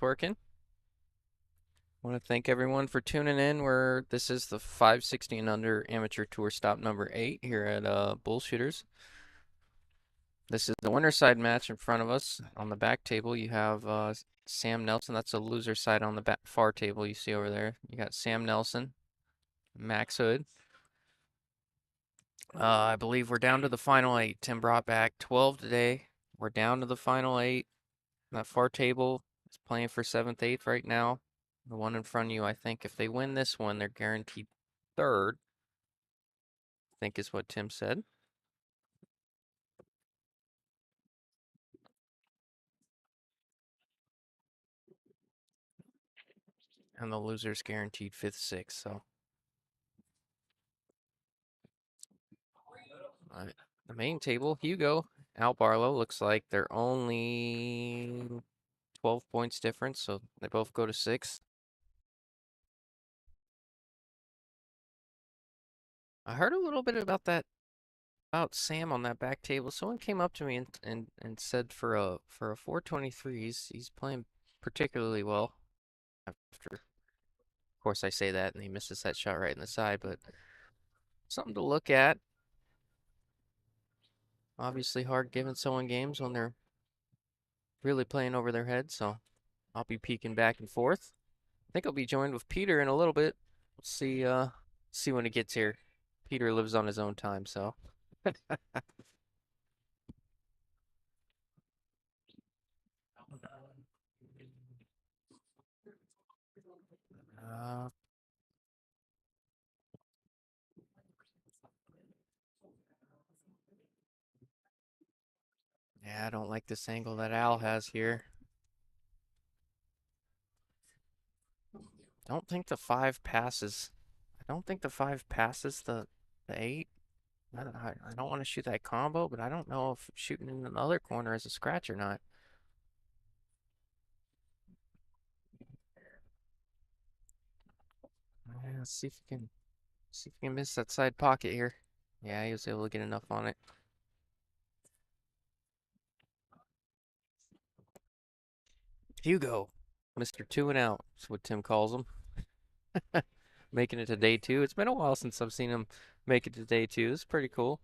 working. I want to thank everyone for tuning in. This is the 560 and under amateur tour stop number 8 here at Bullshooters. This is the winner side match in front of us. On the back table, you have Sam Nelson. That's a loser side on the back far table you see over there. You got Sam Nelson, Max Hood. I believe we're down to the final 8. Tim brought back 12 today. We're down to the final 8. That far table is playing for 7th, 8th right now. The one in front of you, I think if they win this one, they're guaranteed 3rd, I think is what Tim said. And the loser's guaranteed 5th, 6th, so. The main table, Hugo, Al Barlow, looks like they're only 12 points difference, so they both go to 6th. I heard a little bit about that, about Sam on that back table. Someone came up to me and said for a 423, he's playing particularly well. After, of course, I say that and he misses that shot right in the side, but something to look at. Obviously hard giving someone games when they're really playing over their head, so I'll be peeking back and forth. I think I'll be joined with Peter in a little bit. We'll see when he gets here. Peter lives on his own time, so. Uh, yeah, I don't like this angle that Al has here. Don't think the 5 passes. I don't think the 5 passes the 8. I don't want to shoot that combo, but I don't know if shooting in the other corner is a scratch or not. Yeah, let's see if we can miss that side pocket here. Yeah, he was able to get enough on it. Hugo, Mr. Two and Out, is what Tim calls him. Making it to day 2. It's been a while since I've seen him make it to day 2. It's pretty cool.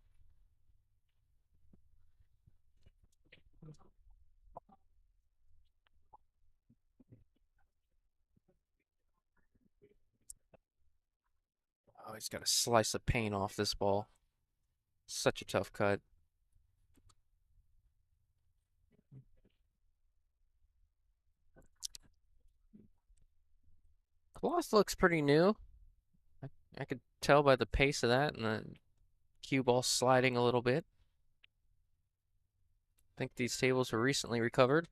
Oh, he's got a slice of paint off this ball. Such a tough cut. Cloth looks pretty new. I could tell by the pace of that and the cue ball sliding a little bit. I think these tables were recently recovered,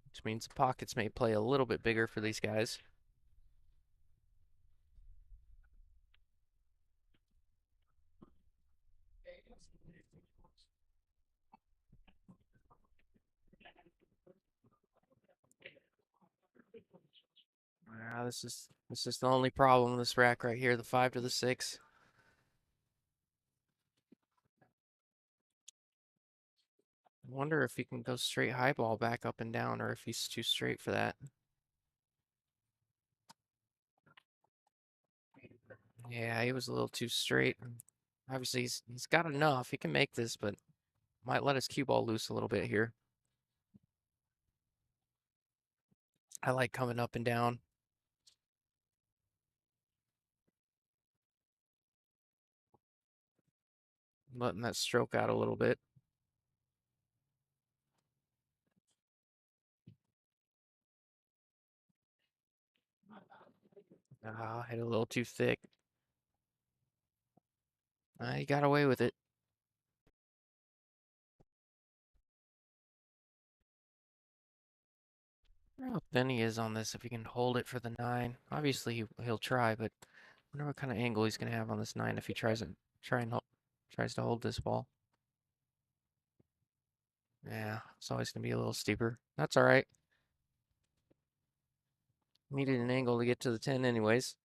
which means the pockets may play a little bit bigger for these guys. This is the only problem with this rack right here, the 5 to the 6. I wonder if he can go straight high ball back up and down or if he's too straight for that. Yeah, he was a little too straight. Obviously, he's got enough. He can make this, but might let his cue ball loose a little bit here. I like coming up and down. Letting that stroke out a little bit. Ah, hit a little too thick. He got away with it. I don't know how thin he is on this if he can hold it for the 9. Obviously, he'll try, but I wonder what kind of angle he's going to have on this 9 if he tries to hold this ball. Yeah, it's always going to be a little steeper. That's all right. Needed an angle to get to the 10 anyways.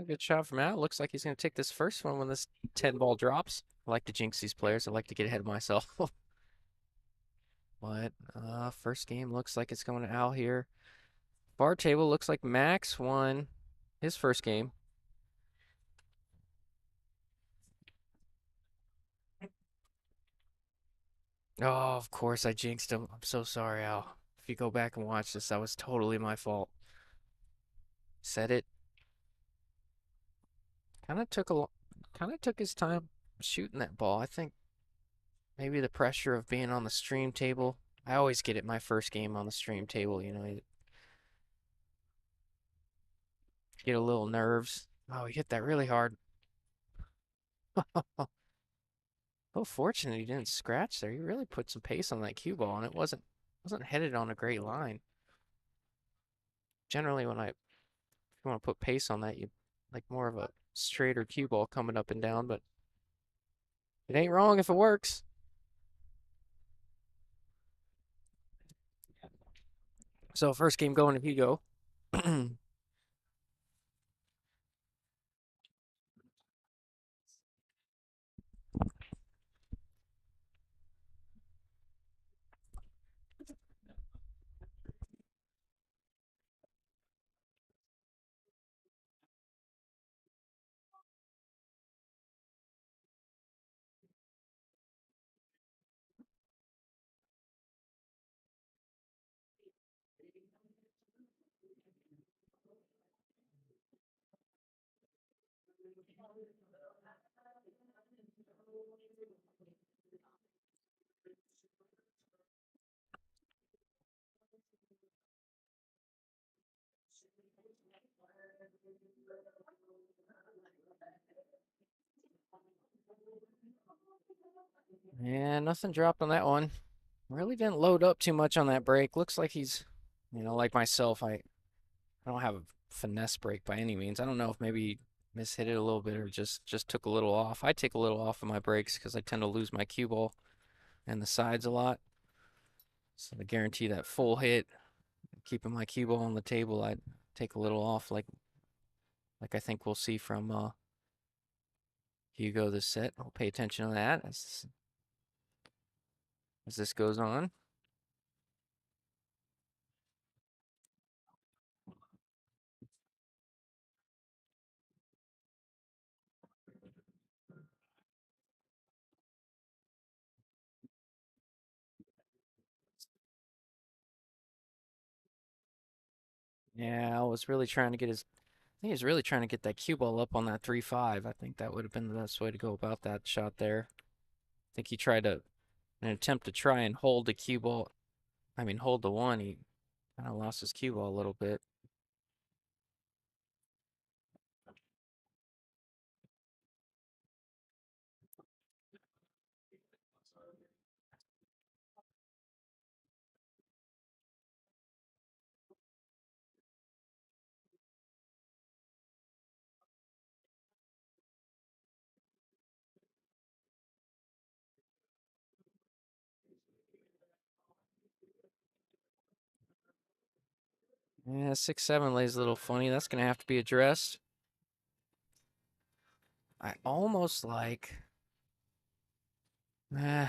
Good shot from out. Looks like he's going to take this first one when this 10 ball drops. I like to jinx these players. I like to get ahead of myself. But first game looks like it's going to Al here. Bar table looks like Max won his first game. Oh, of course I jinxed him. I'm so sorry, Al. If you go back and watch this, that was totally my fault. Said it. Kind of took his time shooting that ball. I think maybe the pressure of being on the stream table. I always get it my first game on the stream table, you get a little nerves. Oh, he hit that really hard. Oh, fortunate he didn't scratch there. He really put some pace on that cue ball, and it wasn't headed on a great line. Generally, if you want to put pace on that, you like more of a straighter cue ball coming up and down, but it ain't wrong if it works. So first game going to Hugo. Yeah, nothing dropped on that one. Really didn't load up too much on that break. Looks like he's, like myself, I don't have a finesse break by any means. I don't know if maybe he mishit it a little bit or just took a little off. I take a little off of my breaks because I tend to lose my cue ball and the sides a lot. So to guarantee that full hit, keeping my cue ball on the table, I'd take a little off like I think we'll see from Hugo this set. I'll pay attention to that as this goes on. Yeah, I was really trying to get his. I think he's really trying to get that cue ball up on that 3-5. I think that would have been the best way to go about that shot there. I think he tried an attempt to try and hold the cue ball. I mean, hold the one. He kind of lost his cue ball a little bit. Yeah, 6-7 lays a little funny. That's gonna have to be addressed. I almost like. Eh.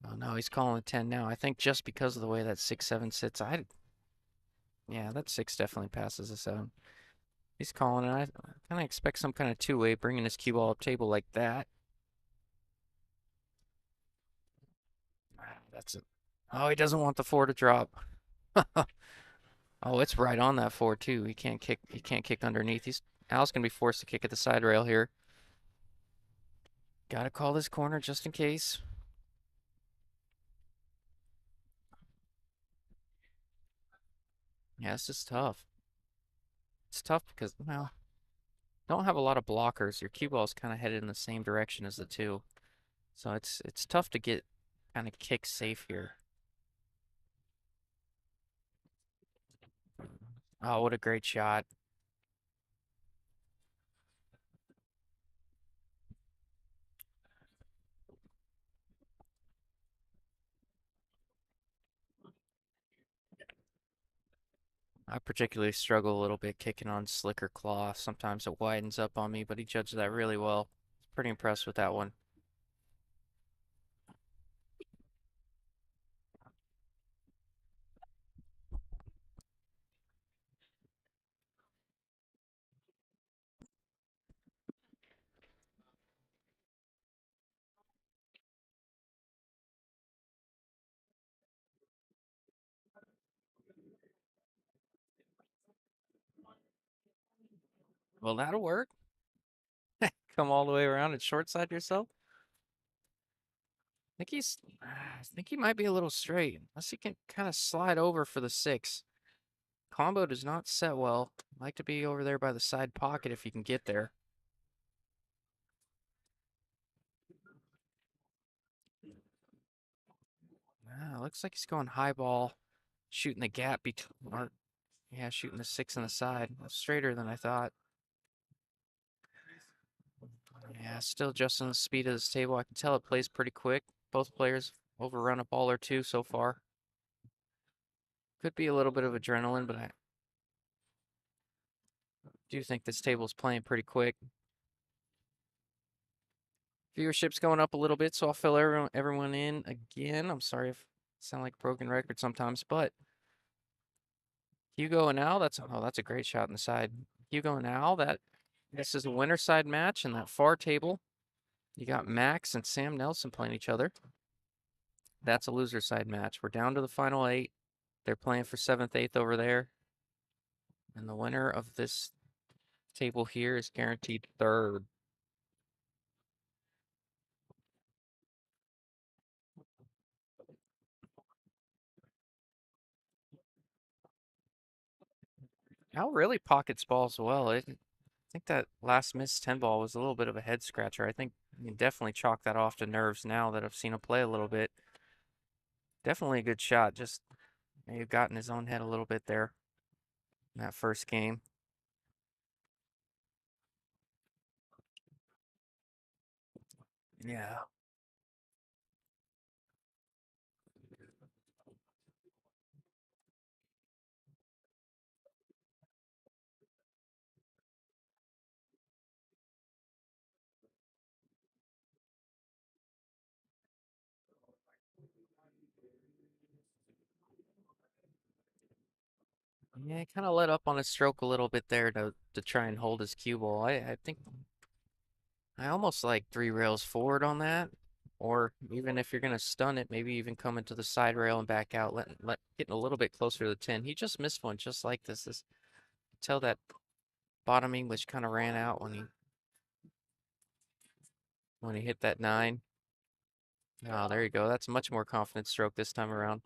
Oh no, he's calling a 10 now. I think just because of the way that 6-7 sits, yeah, that 6 definitely passes a 7. He's calling it. I kind of expect some kind of two-way, bringing his cue ball up table like that. That's it. Oh, he doesn't want the 4 to drop. Oh, it's right on that 4 too. He can't kick. He can't kick underneath. Al's gonna be forced to kick at the side rail here. Gotta call this corner just in case. Yeah, this is tough. It's tough because, well, don't have a lot of blockers. Your cue ball's kind of headed in the same direction as the 2. So it's tough to get kind of kick safe here. Oh, what a great shot. I particularly struggle a little bit kicking on slicker claw. Sometimes it widens up on me, but he judged that really well. Pretty impressed with that one. Well, that'll work. Come all the way around and short side yourself. I think he might be a little straight, unless he can kind of slide over for the 6. Combo does not set well. Like to be over there by the side pocket if you can get there. Looks like he's going high ball, shooting the gap between, or yeah, shooting the 6 on the side. Straighter than I thought. Yeah, still adjusting the speed of this table. I can tell it plays pretty quick. Both players overrun a ball or two so far. Could be a little bit of adrenaline, but I do think this table's playing pretty quick. Viewership's going up a little bit, so I'll fill everyone in again. I'm sorry if I sound like a broken record sometimes, but Hugo and Al, that's a great shot in the side. Hugo and Al, this is a winner side match, and that far table, you got Max and Sam Nelson playing each other. That's a loser side match. We're down to the final 8. They're playing for 7th, 8th over there. And the winner of this table here is guaranteed 3rd. Al really pockets balls well. I think that last missed 10 ball was a little bit of a head scratcher. I think you can definitely chalk that off to nerves now that I've seen him play a little bit. Definitely a good shot. Just may have gotten his own head a little bit there in that first game. Yeah. Yeah, he kind of let up on his stroke a little bit there to try and hold his cue ball. I think I almost like 3 rails forward on that. Or even if you're gonna stun it, maybe even come into the side rail and back out, getting a little bit closer to the 10. He just missed one just like this. Tell that bottom English kind of ran out when he hit that 9. Oh, there you go. That's a much more confident stroke this time around.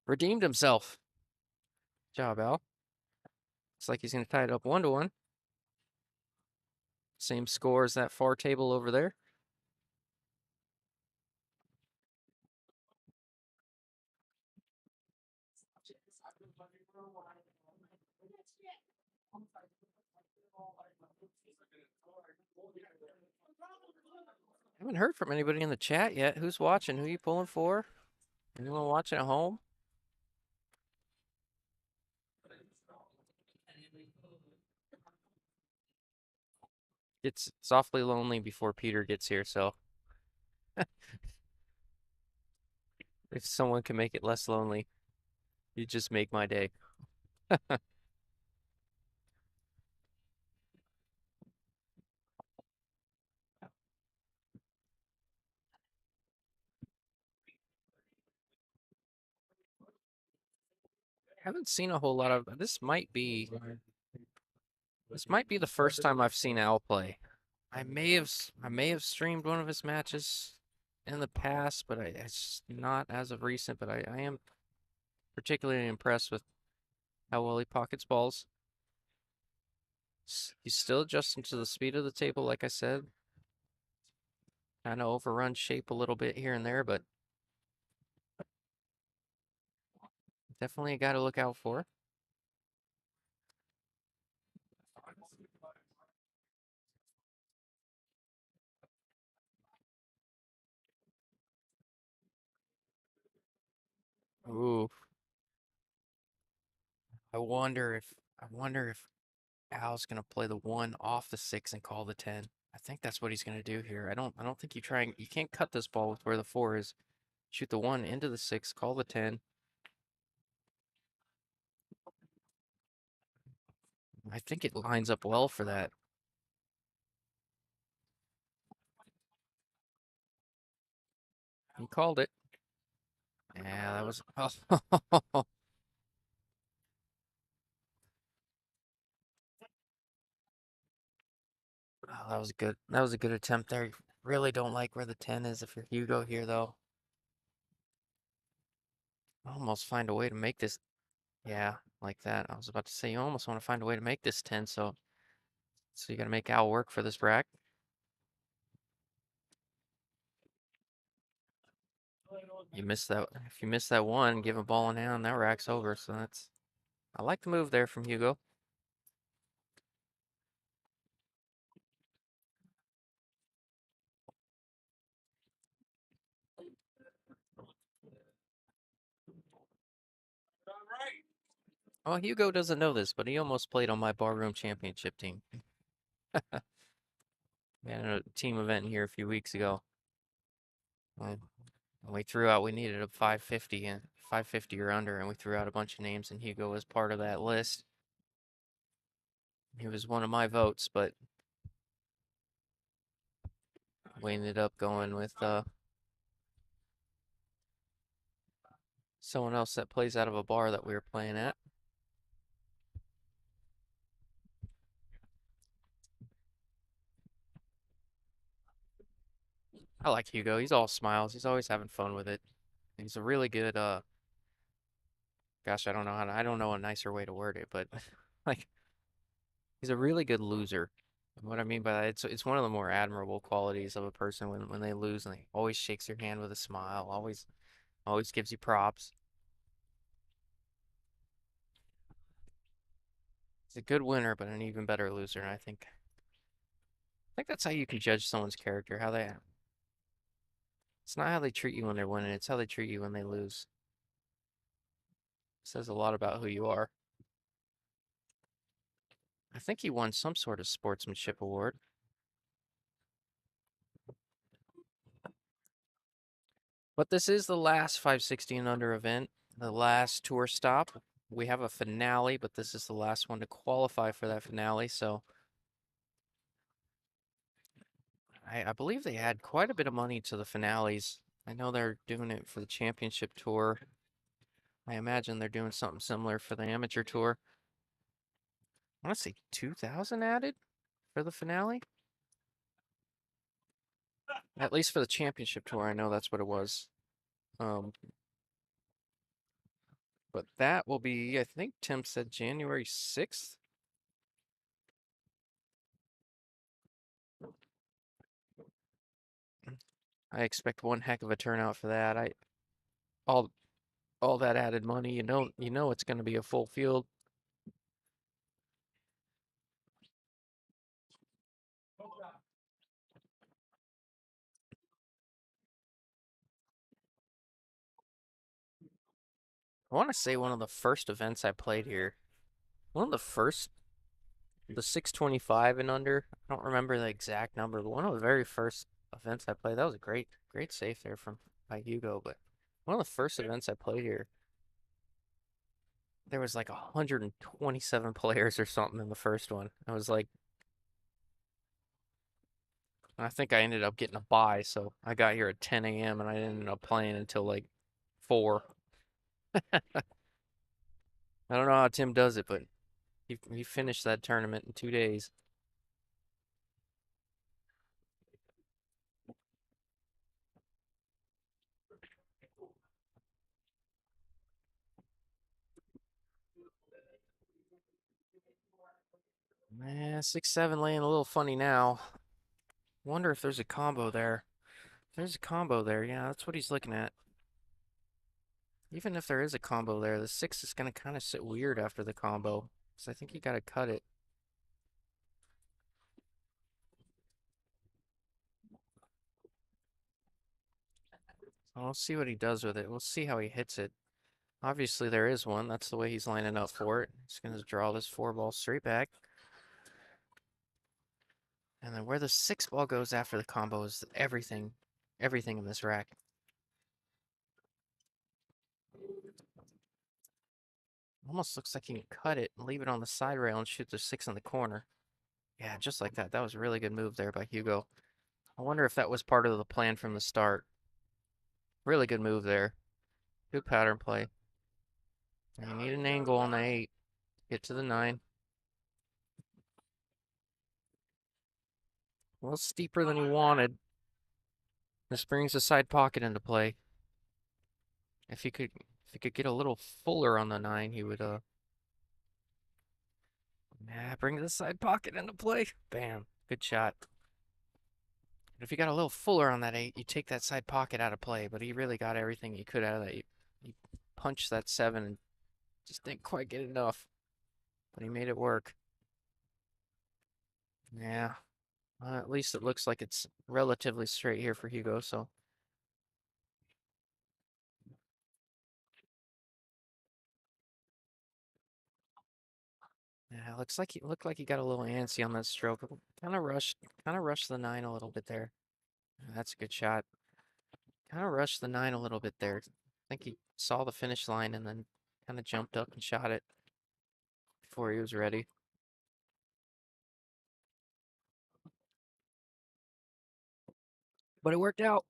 Redeemed himself. Good job, Al. Looks like he's gonna tie it up 1-1. Same score as that far table over there. Haven't heard from anybody in the chat yet. Who's watching? Who you pulling for? Anyone watching at home? It's softly lonely before Peter gets here, so if someone can make it less lonely, you just make my day. Haven't seen a whole lot of this might be the first time I've seen Al play. I may have streamed one of his matches in the past, but it's not as of recent. But I am particularly impressed with how well he pockets balls. He's still adjusting to the speed of the table, like I said. Kind of overrun shape a little bit here and there, but definitely a guy to look out for. Ooh, I wonder if Al's gonna play the one off the six and call the 10. I think that's what he's gonna do here. I don't think you can't cut this ball with where the four is. Shoot the one into the six, call the 10. I think it lines up well for that. He called it. Yeah, that was oh, that was good. That was a good attempt there. Really don't like where the 10 is if you're Hugo here though. Almost find a way to make this. Yeah, like that. I was about to say you almost want to find a way to make this 10, so you got to make Al work for this rack. You miss that. If you miss that one, give a ball and hand, that rack's over. So that's. I like the move there from Hugo. Oh, Hugo doesn't know this, but he almost played on my barroom championship team. We had a team event here a few weeks ago. And we threw out. We needed a 550 and 550 or under, and we threw out a bunch of names, and Hugo was part of that list. He was one of my votes, but we ended up going with someone else that plays out of a bar that we were playing at. I like Hugo. He's all smiles. He's always having fun with it. He's a really good gosh, I don't know a nicer way to word it, but like he's a really good loser. And what I mean by that, it's one of the more admirable qualities of a person when they lose and they always shakes your hand with a smile, always gives you props. He's a good winner, but an even better loser, and I think that's how you can judge someone's character, how they it's not how they treat you when they're winning, it's how they treat you when they lose. It says a lot about who you are. I think he won some sort of sportsmanship award. But this is the last 560 and under event, the last tour stop. We have a finale, but this is the last one to qualify for that finale. So I believe they add quite a bit of money to the finales. I know they're doing it for the championship tour. I imagine they're doing something similar for the amateur tour. I want to say 2,000 added for the finale. At least for the championship tour, I know that's what it was. Um, but that will be, I think Tim said January 6th. I expect one heck of a turnout for that. All all that added money, you know it's going to be a full field. I want to say one of the first events I played here, one of the first, the 625 and under. I don't remember the exact number, but one of the very first events I played, that was a great save there from by Hugo. But one of the first events I played here, there was like 127 players or something in the first one. I was like, I think I ended up getting a bye, so I got here at 10 a.m. and I ended up playing until like 4. I don't know how Tim does it, but he finished that tournament in 2 days. Man, 6-7 laying a little funny now. Wonder if there's a combo there. If there's a combo there, yeah, that's what he's looking at. Even if there is a combo there, the 6 is going to kind of sit weird after the combo. So I think you got to cut it. So we'll see what he does with it. We'll see how he hits it. Obviously there is one. That's the way he's lining up for it. He's going to draw this 4-ball straight back. And then where the 6-ball goes after the combo is everything in this rack. Almost looks like he can cut it and leave it on the side rail and shoot the 6 in the corner. Yeah, just like that. That was a really good move there by Hugo. I wonder if that was part of the plan from the start. Really good move there. Good pattern play. And you need an angle on the 8. Get to the 9. A little steeper than he wanted. This brings the side pocket into play. If he could get a little fuller on the 9, he would bring the side pocket into play. Bam. Good shot. If you got a little fuller on that 8, you take that side pocket out of play, but he really got everything he could out of that. He punched that 7 and just didn't quite get enough, but he made it work. Yeah, at least it looks like it's relatively straight here for Hugo, so. Yeah, looked like he got a little antsy on that stroke. Kind of rushed the 9 a little bit there. That's a good shot. Kind of rushed the 9 a little bit there. I think he saw the finish line and then kind of jumped up and shot it before he was ready. But it worked out.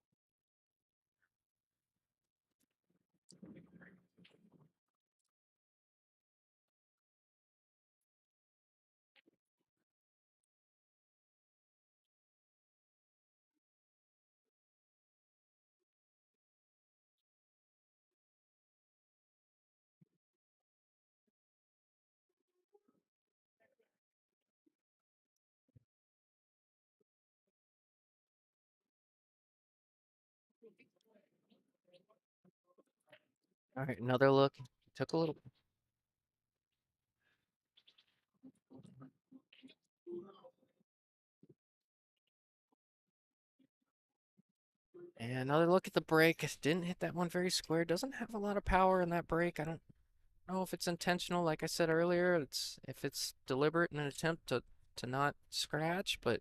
All right, another look. Took a little. And another look at the break. Didn't hit that one very square. Doesn't have a lot of power in that break. I don't know if it's intentional. Like I said earlier, it's if it's deliberate in an attempt to not scratch, but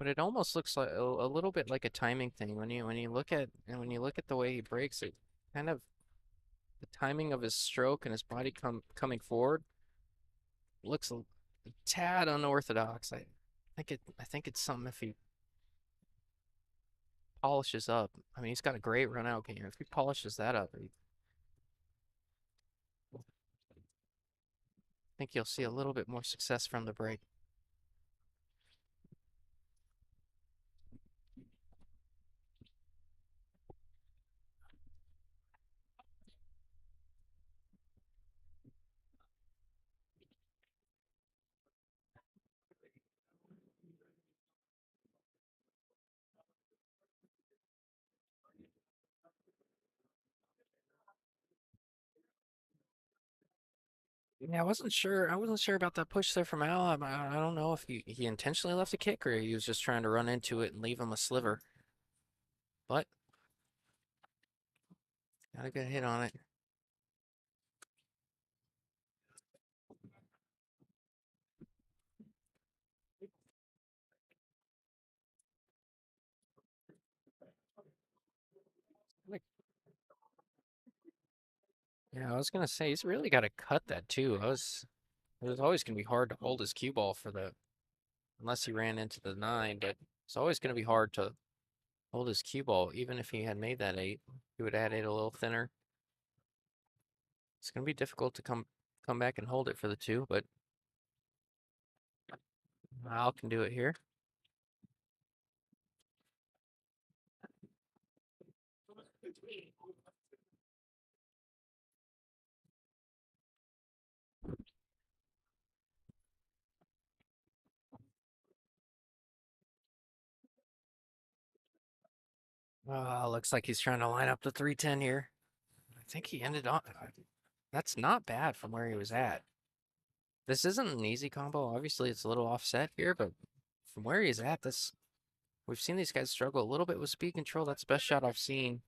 it almost looks like a little bit like a timing thing when you look at the way he breaks it, kind of the timing of his stroke and his body coming forward looks a tad unorthodox. I think it's something if he polishes up. I mean, he's got a great run out game. If he polishes that up, I think you'll see a little bit more success from the break. Yeah, I wasn't sure. I wasn't sure about that push there from Al. I don't know if he intentionally left a kick or he was just trying to run into it and leave him a sliver. But got a good hit on it. Yeah, I was gonna say he's really got to cut that too. It was always gonna be hard to hold his cue ball for the unless he ran into the 9, but it's always gonna be hard to hold his cue ball even if he had made that 8. He would add it a little thinner. It's gonna be difficult to come back and hold it for the 2, but Al can do it here. Looks like he's trying to line up the 310 here. I think he ended on. That's not bad from where he was at. This isn't an easy combo. Obviously, it's a little offset here, but from where he's at, this We've seen these guys struggle a little bit with speed control. That's the best shot I've seen.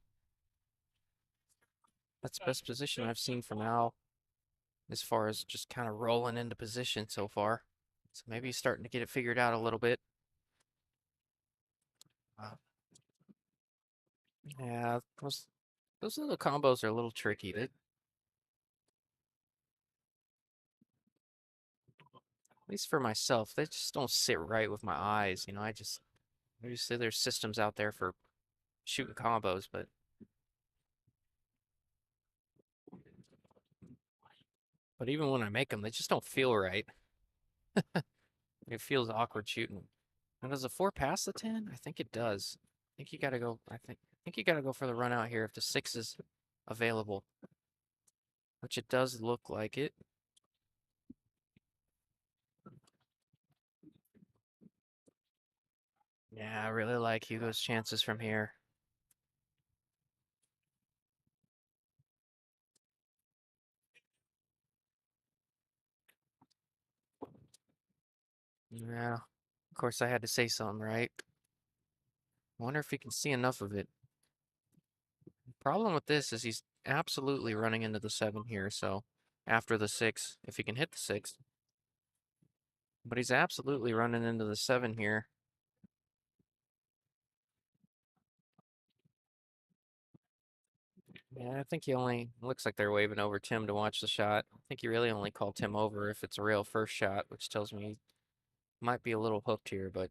That's the best position I've seen from Al as far as just kind of rolling into position so far. So maybe he's starting to get it figured out a little bit. Uh, yeah, those little combos are a little tricky. At least for myself, they just don't sit right with my eyes. I just obviously there's systems out there for shooting combos, but even when I make them, they just don't feel right. It feels awkward shooting. And does the 4 pass the 10? I think it does. I think you gotta go. I think you gotta go for the run out here if the 6 is available, which it does look like it. Yeah, I really like Hugo's chances from here. Yeah, of course I had to say something, right? I wonder if he can see enough of it. Problem with this is he's absolutely running into the 7 here, so after the 6, if he can hit the 6. But he's absolutely running into the 7 here. Yeah, I think he only looks like they're waving over Tim to watch the shot. I think he really only called Tim over if it's a real first shot, which tells me he might be a little hooked here. But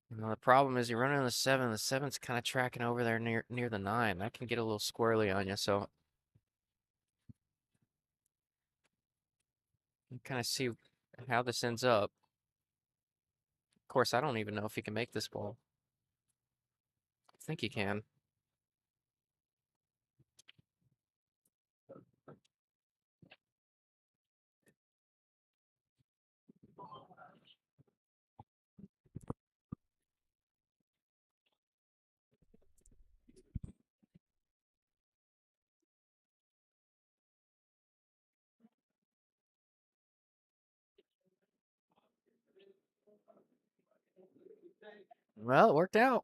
the problem is you're running the 7. The 7's kind of tracking over there near the 9. That can get a little squirrely on you. So you kind of see how this ends up. Of course, I don't even know if he can make this ball. I think he can. Well, it worked out.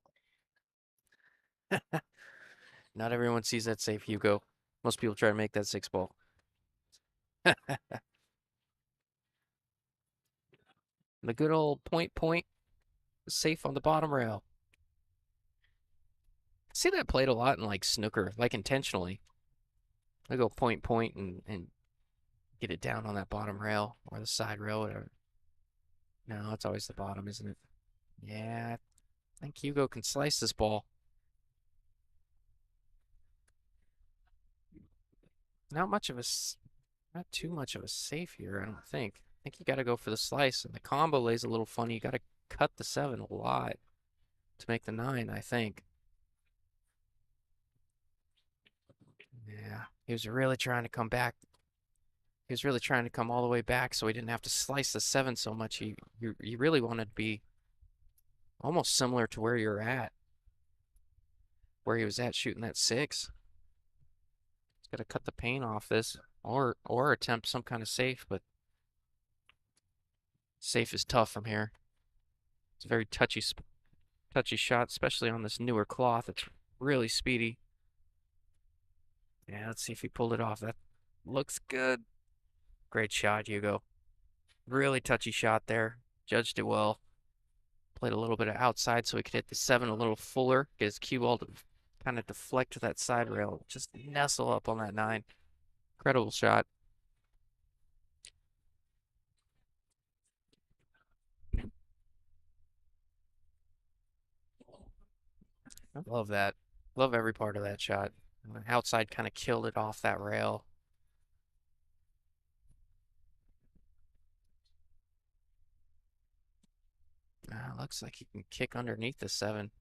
Not everyone sees that safe, Hugo. Most people try to make that 6 ball. The good old point safe on the bottom rail. I see that played a lot in like snooker, like intentionally. They go point and get it down on that bottom rail or the side rail, whatever. No, it's always the bottom, isn't it? Yeah, I think Hugo can slice this ball. Not much of a, not too much of a safe here, I don't think. I think you got to go for the slice, and the combo lays a little funny. You got to cut the 7 a lot to make the 9, I think. Yeah, he was really trying to come back. He was really trying to come all the way back so he didn't have to slice the 7 so much. He really wanted to be almost similar to where you're at, where he was at shooting that 6. He's got to cut the paint off this or attempt some kind of safe, but safe is tough from here. It's a very touchy shot, especially on this newer cloth. It's really speedy. Yeah, let's see if he pulled it off. That looks good. Great shot, Hugo. Really touchy shot there. Judged it well. Played a little bit of outside so he could hit the 7 a little fuller. Get his cue ball to kind of deflect to that side rail. Just nestle up on that 9. Incredible shot. I love that. Love every part of that shot. Outside kind of killed it off that rail. Looks like he can kick underneath the 7.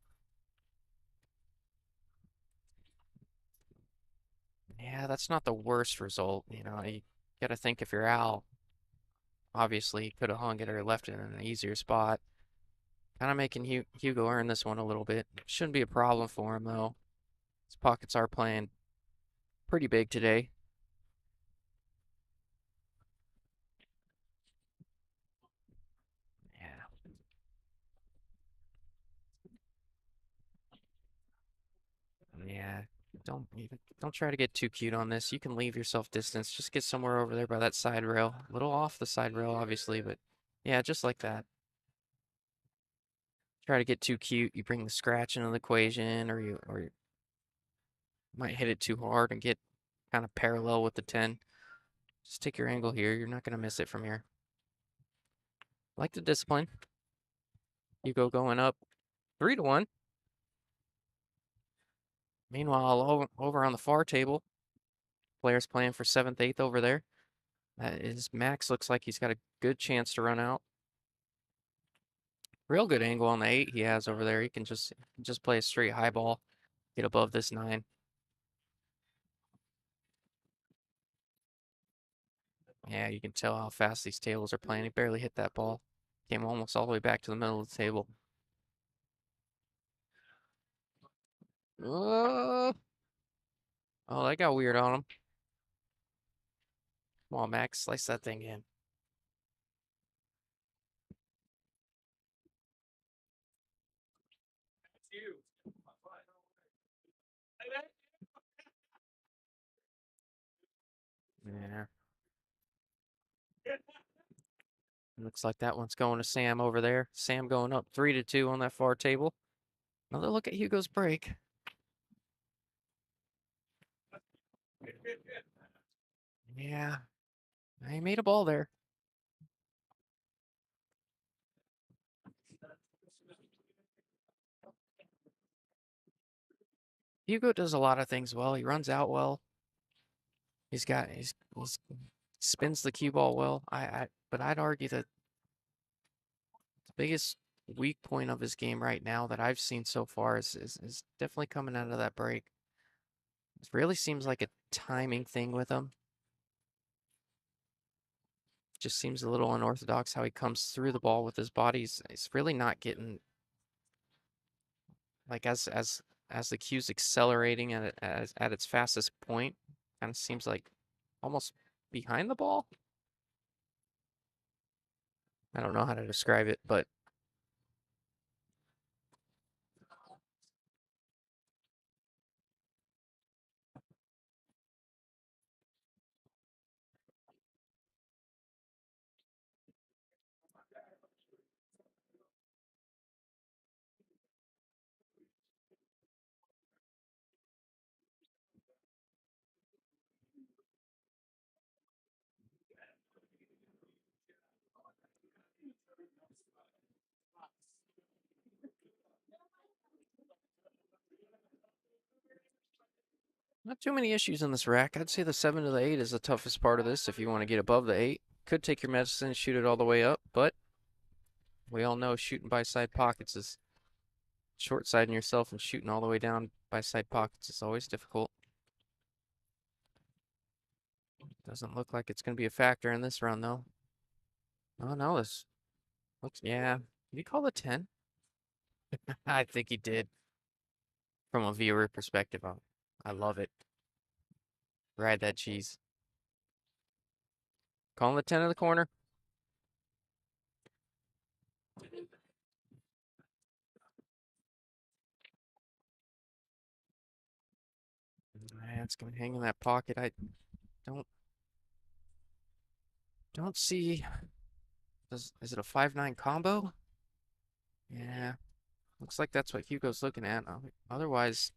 Yeah, that's not the worst result. You got to think if you're Al, obviously he could have hung it or left it in an easier spot. Kind of making Hugo earn this one a little bit. Shouldn't be a problem for him, though. His pockets are playing pretty big today. Yeah. Don't try to get too cute on this. You can leave yourself distance. Just get somewhere over there by that side rail. A little off the side rail, obviously, but yeah, just like that. Try to get too cute, you bring the scratch into the equation, or you might hit it too hard and get kind of parallel with the 10. Just take your angle here. You're not going to miss it from here. Like the discipline. You go going up 3-1. Meanwhile, over on the far table, players playing for 7th, 8th over there. That is Max looks like he's got a good chance to run out. Real good angle on the 8 he has over there. He can just play a straight high ball, get above this 9. Yeah, you can tell how fast these tables are playing. He barely hit that ball. Came almost all the way back to the middle of the table. Oh, that got weird on him. Come on, Max, slice that thing in. Yeah. Looks like that one's going to Sam over there. Sam going up 3-2 on that far table. Another look at Hugo's break. Yeah, he made a ball there. Hugo does a lot of things well. He runs out well. He's spins the cue ball well. But I'd argue that the biggest weak point of his game right now that I've seen so far is definitely coming out of that break. It really seems like a timing thing with him. Just seems a little unorthodox how he comes through the ball with his body. He's really not getting like as the cue's accelerating at its fastest point. Kind of seems like almost behind the ball. I don't know how to describe it, but not too many issues in this rack. I'd say the 7 to the 8 is the toughest part of this if you want to get above the 8. Could take your medicine and shoot it all the way up, but we all know shooting by side pockets is short siding yourself, and shooting all the way down by side pockets is always difficult. Doesn't look like it's going to be a factor in this round, though. Oh, no, this looks, yeah. Did he call the 10? I think he did. From a viewer perspective, I love it. Ride that cheese. Calling the 10 in the corner. Man, it's going to hang in that pocket. I don't don't see. Is it a 5-9 combo? Yeah, looks like that's what Hugo's looking at. Otherwise,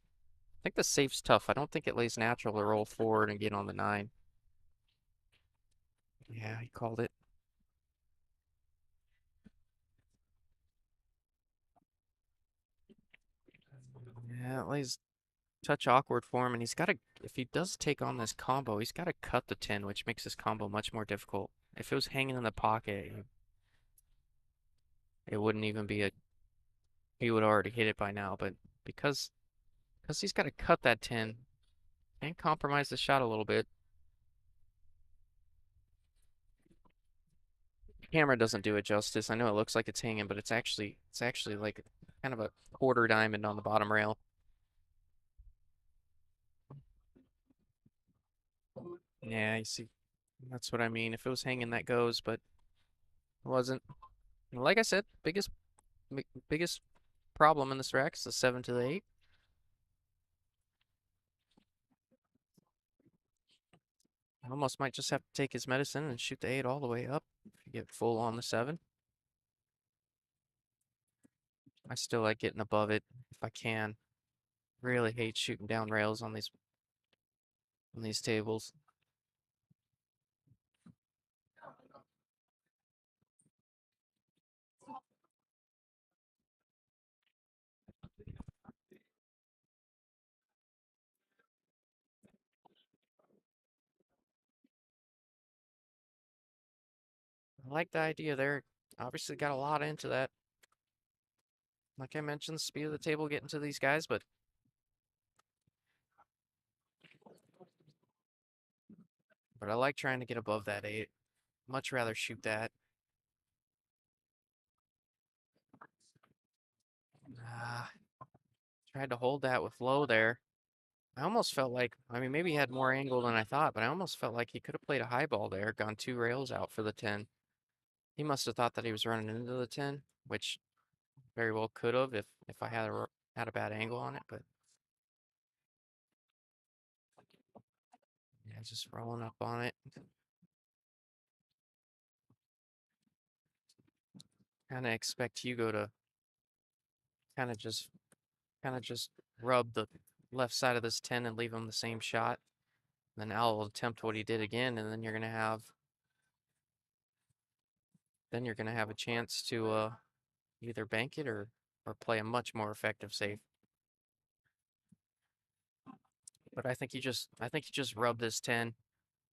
I think the safe's tough. I don't think it lays natural to roll forward and get on the 9. Yeah, he called it. Yeah, it lays touch awkward for him, and he's got to, if he does take on this combo, he's got to cut the 10, which makes this combo much more difficult. If it was hanging in the pocket, it wouldn't even be a, he would already hit it by now, but because he's got to cut that 10 and compromise the shot a little bit. The camera doesn't do it justice. I know it looks like it's hanging, but it's actually like kind of a quarter diamond on the bottom rail. Yeah, you see, that's what I mean. If it was hanging, that goes, but it wasn't. Like I said, biggest problem in this rack is the 7 to the 8. I almost might just have to take his medicine and shoot the 8 all the way up if you get full on the 7. I still like getting above it if I can. Really hate shooting down rails on these tables. I like the idea there. Obviously got a lot into that. Like I mentioned, the speed of the table getting to these guys, but I like trying to get above that 8. Much rather shoot that. Ah, tried to hold that with low there. I almost felt like, I mean, maybe he had more angle than I thought, but I almost felt like he could have played a high ball there, gone 2 rails out for the 10. He must have thought that he was running into the 10, which very well could have if I had a bad angle on it, but yeah, just rolling up on it. Kind of expect Hugo to kind of just kind of just rub the left side of this 10 and leave him the same shot. Then Al will attempt what he did again, and then you're gonna have a chance to either bank it or play a much more effective save. But I think you just rub this 10,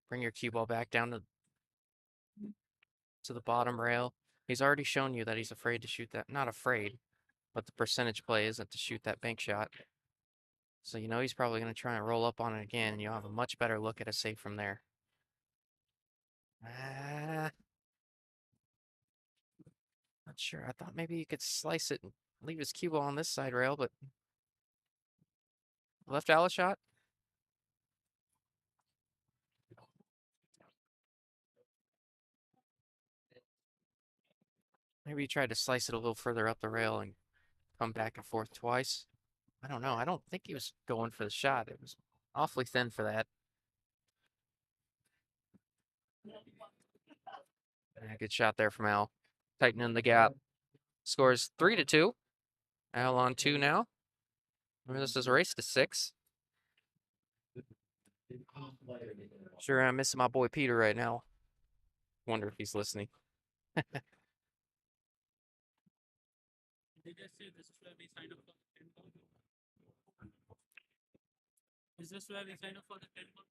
bring your cue ball back down to the bottom rail. He's already shown you that he's afraid to shoot that. Not afraid, but the percentage play isn't to shoot that bank shot. So you know he's probably going to try and roll up on it again, and you'll have a much better look at a save from there. Ah, not sure. I thought maybe you could slice it and leave his cue ball on this side rail, but left out shot. Maybe he tried to slice it a little further up the rail and come back and forth twice. I don't know. I don't think he was going for the shot. It was awfully thin for that. Yeah, good shot there from Al. Tightening the gap. Scores 3-2. Al on 2 now. Remember, this is a race to 6. Sure, I'm missing my boy Peter right now. Wonder if he's listening. They just say this is where we sign up for the 10 ball. Is this where we sign up for the 10 ball?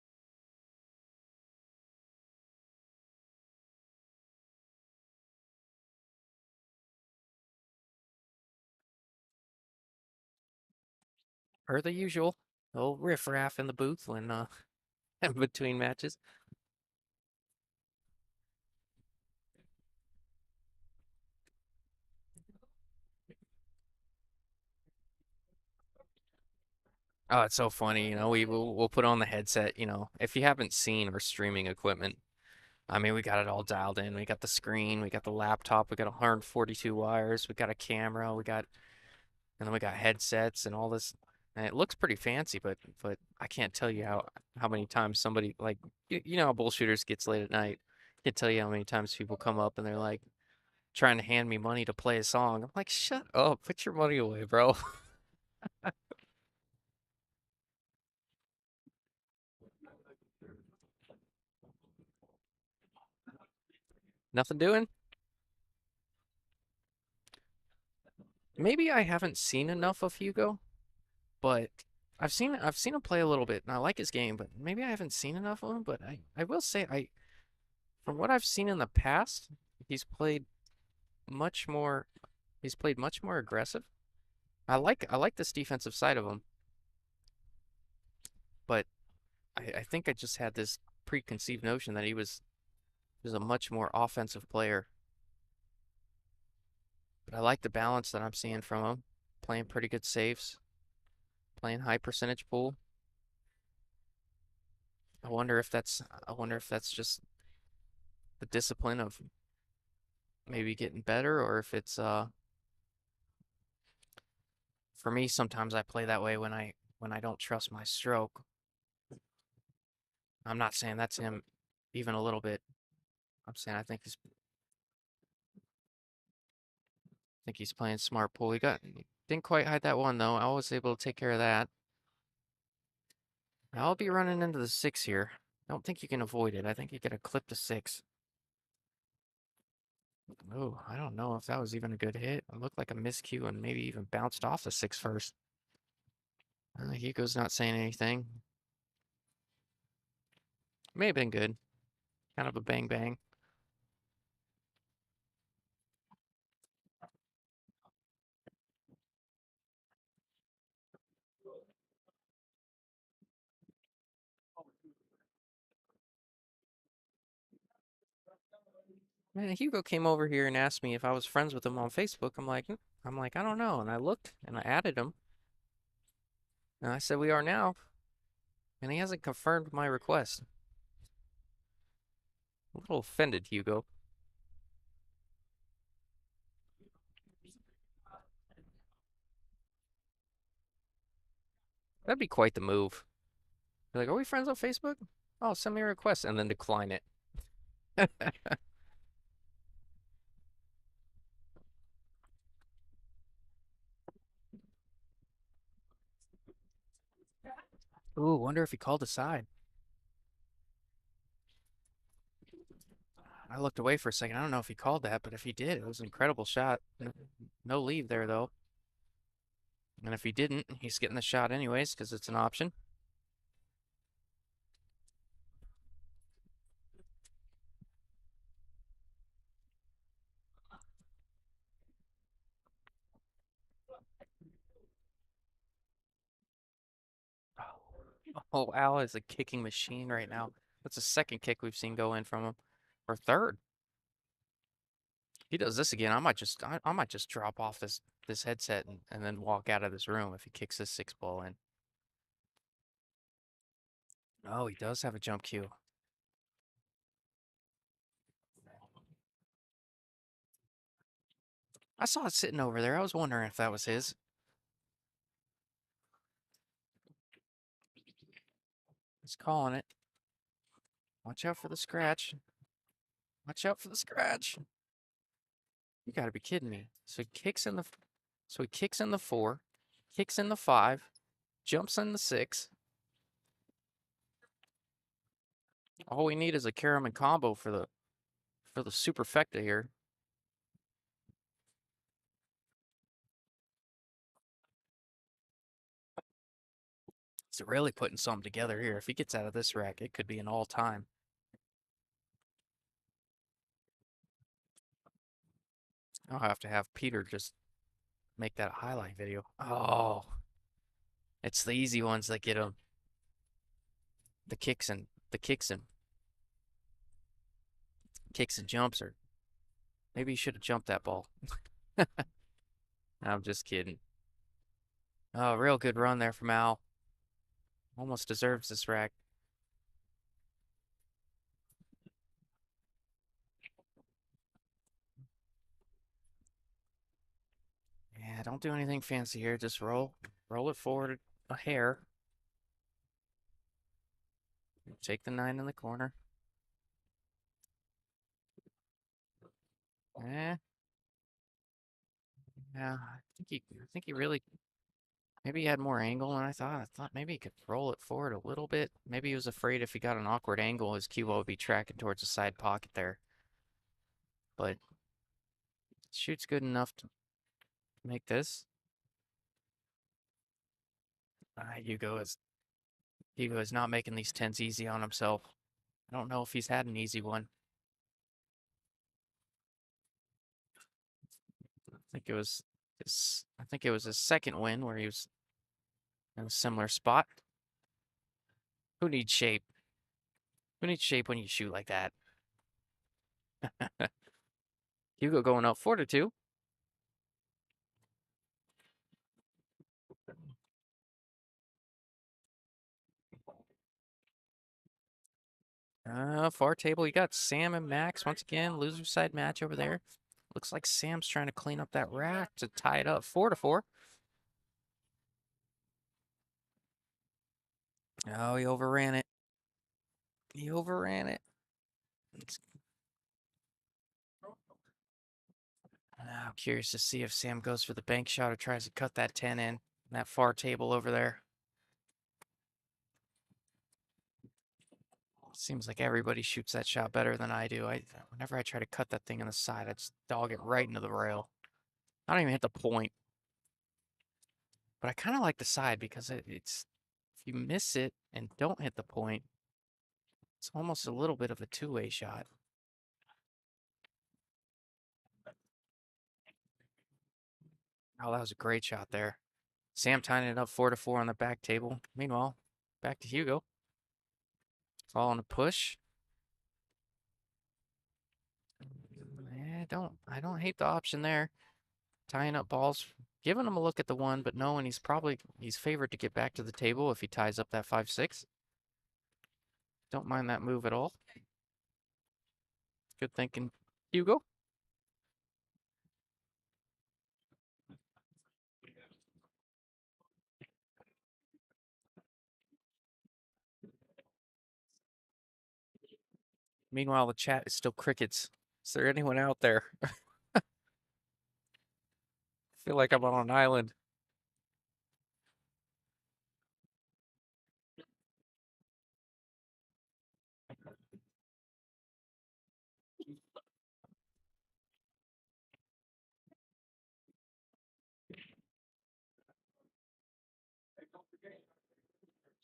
Per the usual. Old riffraff in the booth when in between matches. Oh, it's so funny, you know. We'll put on the headset, you know. If you haven't seen our streaming equipment, I mean, we got it all dialed in. We got the screen, we got the laptop, we got 142 wires, we got a camera, and then we got headsets and all this. And it looks pretty fancy, but I can't tell you how many times somebody like you know how Bullshooters gets late at night. I can't tell you how many times people come up and they're like trying to hand me money to play a song. I'm like, shut up, put your money away, bro. Nothing doing. Maybe I haven't seen enough of Hugo, but I've seen him play a little bit, and I like his game, but maybe I haven't seen enough of him. But I will say from what I've seen in the past, he's played much more he's played much more aggressive. I like this defensive side of him, but I think I just had this preconceived notion that he was a much more offensive player. But I like the balance that I'm seeing from him, playing pretty good saves, playing high percentage pool. I wonder if that's just the discipline of maybe getting better, or if it's for me sometimes I play that way when I don't trust my stroke. I'm not saying that's him even a little bit. I'm saying think he's playing smart pool. He didn't quite hide that one though. I was able to take care of that. I'll be running into the six here. I don't think you can avoid it. I think you get a clip to six. Oh, I don't know if that was even a good hit. It looked like a miscue and maybe even bounced off the six first. Hugo's not saying anything. May have been good. Kind of a bang bang. Man, Hugo came over here and asked me if I was friends with him on Facebook. I'm like, I don't know. And I looked and I added him. And I said we are now. And he hasn't confirmed my request. A little offended, Hugo. That'd be quite the move. Be like, are we friends on Facebook? Oh, send me a request and then decline it. Ooh, wonder if he called aside. I looked away for a second. I don't know if he called that, but if he did, it was an incredible shot. No leave there, though. And if he didn't, he's getting the shot anyways because it's an option. Oh, Al is a kicking machine right now. That's the second kick we've seen go in from him. Or third. He does this again. I might just drop off this headset and then walk out of this room if he kicks this six ball in. Oh, he does have a jump cue. I saw it sitting over there. I was wondering if that was his. He's calling it. Watch out for the scratch. Watch out for the scratch. You gotta be kidding me. So he kicks in the four, kicks in the five, jumps in the six. All we need is a Karaman combo for the superfecta here. He's really putting something together here. If he gets out of this rack, it could be an all-time. I'll have to have Peter just make that a highlight video. Oh, it's the easy ones that get him. The kicks and jumps are. Maybe he should have jumped that ball. I'm just kidding. Oh, real good run there from Al. Almost deserves this rack. Yeah, don't do anything fancy here. Just roll it forward a hair. Take the nine in the corner. Eh, yeah, I think he really, maybe he had more angle than I thought. I thought maybe he could roll it forward a little bit. Maybe he was afraid if he got an awkward angle, his cue ball would be tracking towards the side pocket there. But shoots good enough to make this. Hugo is not making these tens easy on himself. I don't know if he's had an easy one. I think it was his second win where he was in a similar spot. Who needs shape? Who needs shape when you shoot like that? Hugo going up 4-2. Far table, you got Sam and Max once again. Loser side match over there. Looks like Sam's trying to clean up that rack to tie it up 4-4. Oh, he overran it. He overran it. I'm curious to see if Sam goes for the bank shot or tries to cut that 10 in that far table over there. Seems like everybody shoots that shot better than I do. Whenever I try to cut that thing on the side, I just dog it right into the rail. I don't even hit the point. But I kind of like the side because it's if you miss it and don't hit the point, it's almost a little bit of a two-way shot. Oh, that was a great shot there. Sam tying it up 4-4 on the back table. Meanwhile, back to Hugo. Following a push. I don't hate the option there. Tying up balls, giving him a look at the one, but knowing he's favored to get back to the table if he ties up that 5-6. Don't mind that move at all. Good thinking, Hugo. Meanwhile, the chat is still crickets. Is there anyone out there? I feel like I'm on an island.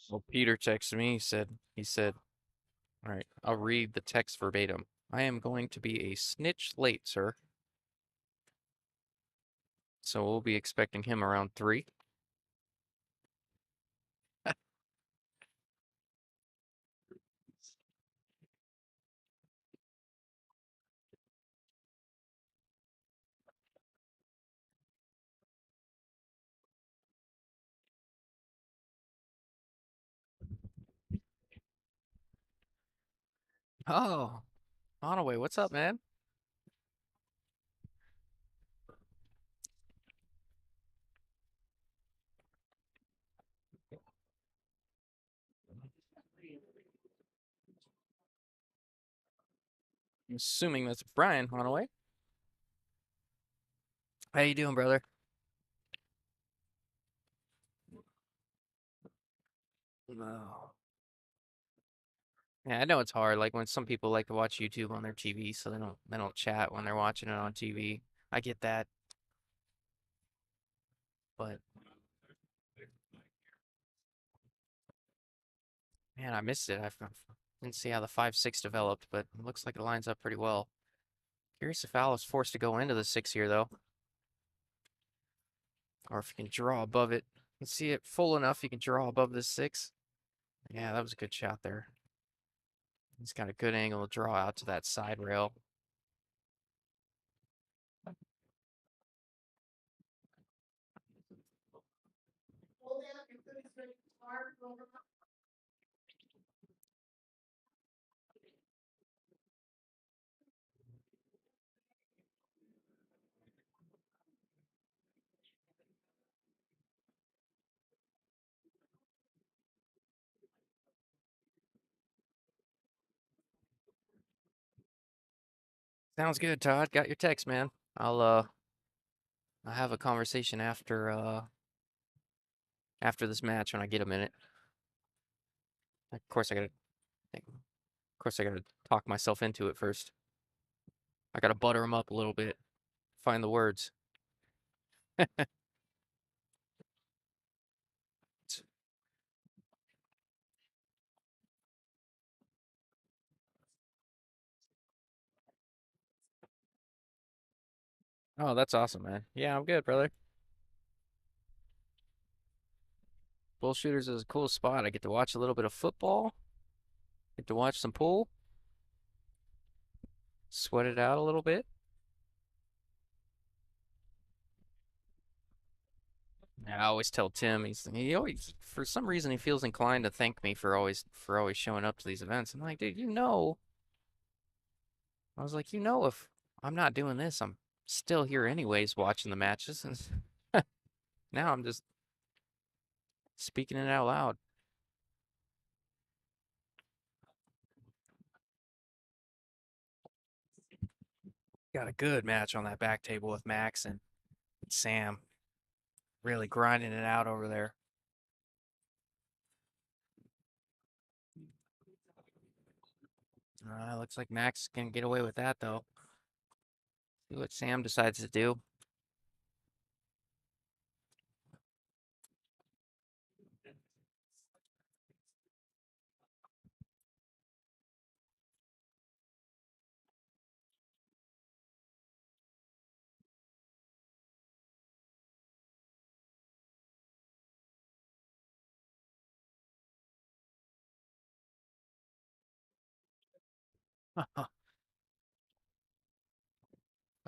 Well, Peter texted me. He said, all right, I'll read the text verbatim. I am going to be a snitch late, sir. So we'll be expecting him around 3. Oh, Onaway, what's up, man? I'm assuming that's Brian Onaway. How you doing, brother? No. Yeah, I know it's hard. Like when some people like to watch YouTube on their TV, so they don't chat when they're watching it on TV. I get that, but man, I missed it. Didn't see how the 5-6 developed, but it looks like it lines up pretty well. Curious if Al is forced to go into the 6 here though, or if he can draw above it. You can see it full enough. He can draw above the 6. Yeah, that was a good shot there. He's got a good angle to draw out to that side rail. Sounds good, Todd. Got your text, man. I'll have a conversation after this match when I get a minute. Of course I gotta talk myself into it first. I gotta butter him up a little bit. Find the words. Oh, that's awesome, man. Yeah, I'm good, brother. Bullshooters is a cool spot. I get to watch a little bit of football. Get to watch some pool. Sweat it out a little bit. I always tell Tim he always for some reason he feels inclined to thank me for always showing up to these events. I'm like, dude, I was like, if I'm not doing this, I'm still here anyways watching the matches. And now I'm just speaking it out loud. Got a good match on that back table with Max and Sam. Really grinding it out over there. Looks like Max can get away with that though. See what Sam decides to do.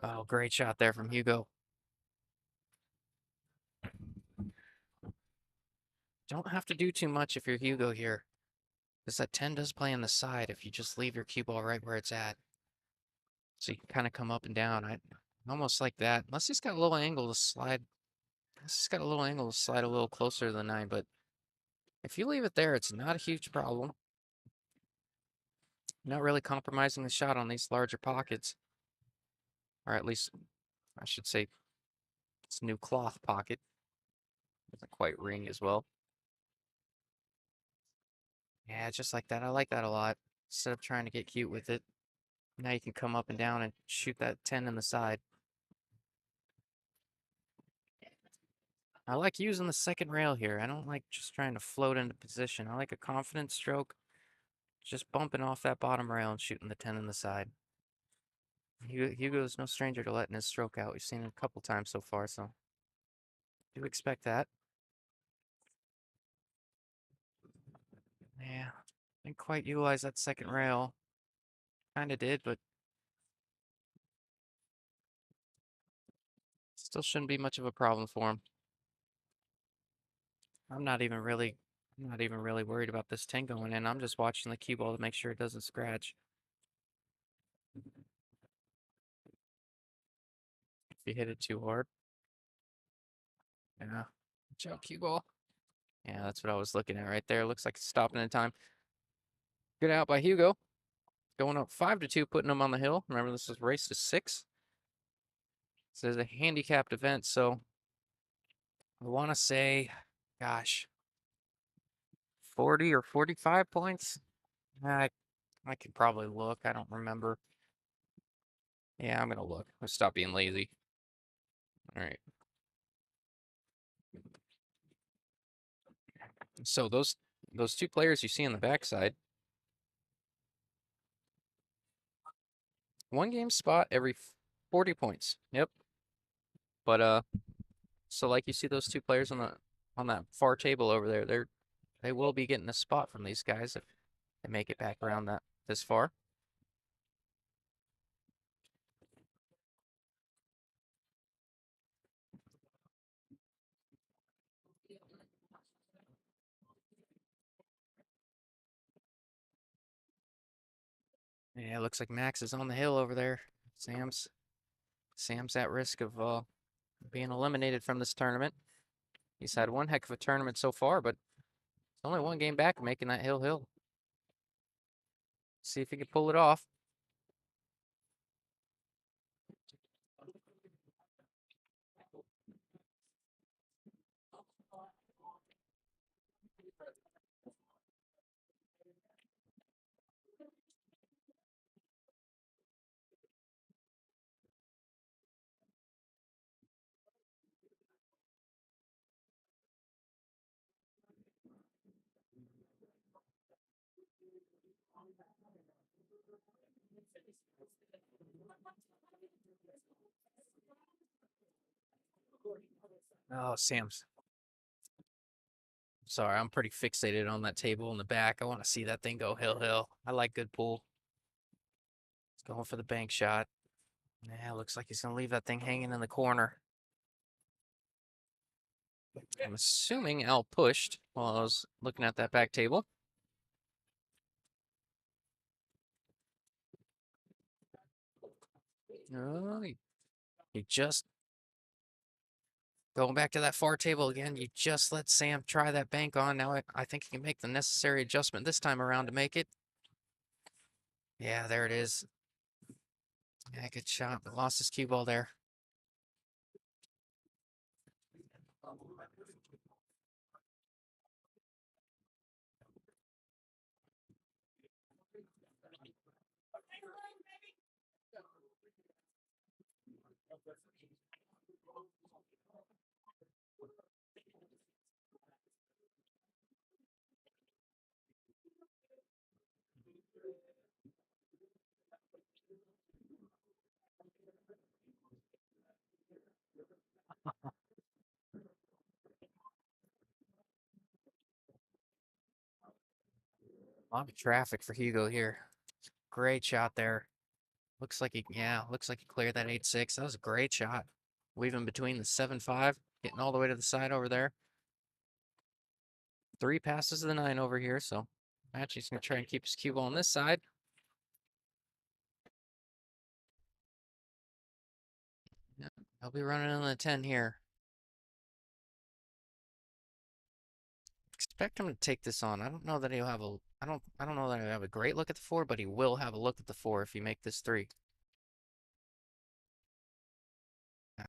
Oh, great shot there from Hugo. Don't have to do too much if you're Hugo here. Because that 10 does play on the side if you just leave your cue ball right where it's at. So you can kind of come up and down. I almost like that. Unless he's got a little angle to slide. Unless he's got a little angle to slide a little closer to the 9. But if you leave it there, it's not a huge problem. Not really compromising the shot on these larger pockets. Or at least, I should say, it's new cloth pocket. Doesn't quite ring as well. Yeah, just like that. I like that a lot. Instead of trying to get cute with it, now you can come up and down and shoot that 10 in the side. I like using the second rail here. I don't like just trying to float into position. I like a confident stroke, just bumping off that bottom rail and shooting the 10 in the side. Hugo's no stranger to letting his stroke out. We've seen it a couple times so far, so do expect that. Yeah, didn't quite utilize that second rail. Kind of did, but still shouldn't be much of a problem for him. I'm not even really, I'm not even really worried about this 10 going in. I'm just watching the cue ball to make sure it doesn't scratch. If you hit it too hard. Yeah. Good job, cue ball. Yeah, that's what I was looking at right there. Looks like it's stopping in time. Good out by Hugo. Going up 5-2, putting him on the hill. Remember, this is race to 6. This is a handicapped event, so I want to say, gosh, 40 or 45 points. I could probably look. I don't remember. Yeah, I'm gonna look. Let's stop being lazy. All right. So those two players you see on the backside, one game spot every 40 points. Yep. But so like you see those two players on that far table over there, they will be getting a spot from these guys if they make it back around that this far. Yeah, it looks like Max is on the hill over there. Sam's at risk of being eliminated from this tournament. He's had one heck of a tournament so far, but it's only one game back making that hill. See if he can pull it off. Oh, Sam's. Sorry, I'm pretty fixated on that table in the back. I want to see that thing go hill. I like good pull. He's going for the bank shot. Yeah, looks like he's going to leave that thing hanging in the corner. I'm assuming Al pushed while I was looking at that back table. Oh, he just going back to that far table again. You just let Sam try that bank on. Now I think he can make the necessary adjustment this time around to make it. Yeah, there it is. Yeah, good shot, but lost his cue ball there. A lot of traffic for Hugo here. Great shot there. Looks like he cleared that 8-6. That was a great shot. Weaving between the 7-5, getting all the way to the side over there. 3 passes to the 9 over here, so actually he's going to try and keep his cue ball on this side. Yeah, he'll be running in the 10 here. Expect him to take this on. I don't know that he'll have a I don't know that he'll have a great look at the 4, but he will have a look at the 4 if you make this 3. Yeah,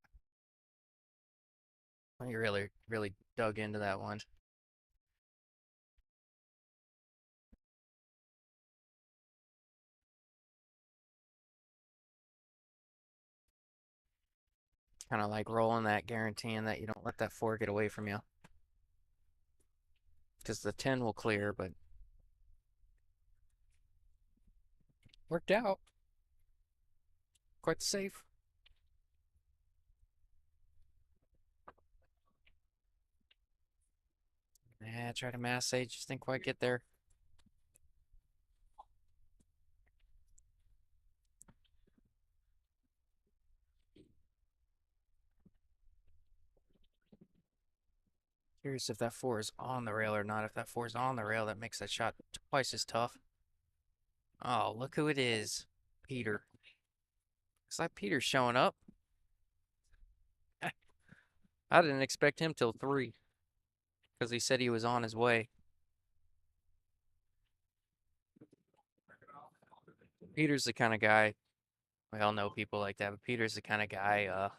he really dug into that one. Kind of like rolling that, guaranteeing that you don't let that 4 get away from you. Because the 10 will clear, but worked out. Quite safe. Yeah, try to mass age, just didn't quite get there. Curious if that 4 is on the rail or not. If that 4 is on the rail, that makes that shot twice as tough. Oh, look who it is. Peter. Looks like Peter's showing up. I didn't expect him till 3 because he said he was on his way. Peter's the kind of guy, we all know people like that, but Peter's the kind of guy,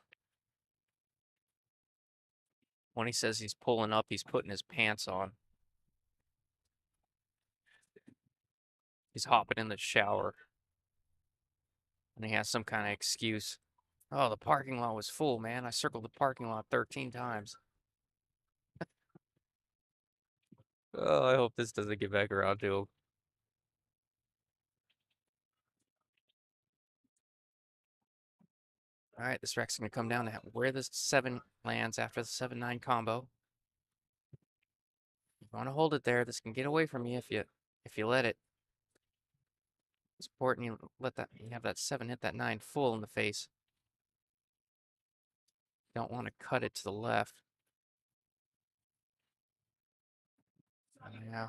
when he says he's pulling up, he's putting his pants on. He's hopping in the shower. And he has some kind of excuse. Oh, the parking lot was full, man. I circled the parking lot 13 times. Oh, I hope this doesn't get back around to him. All right, this wreck's going to come down to where the 7 lands after the 7-9 combo. You want to hold it there. This can get away from you if you let it. It's important you have that 7 hit that 9 full in the face. Don't want to cut it to the left. Yeah.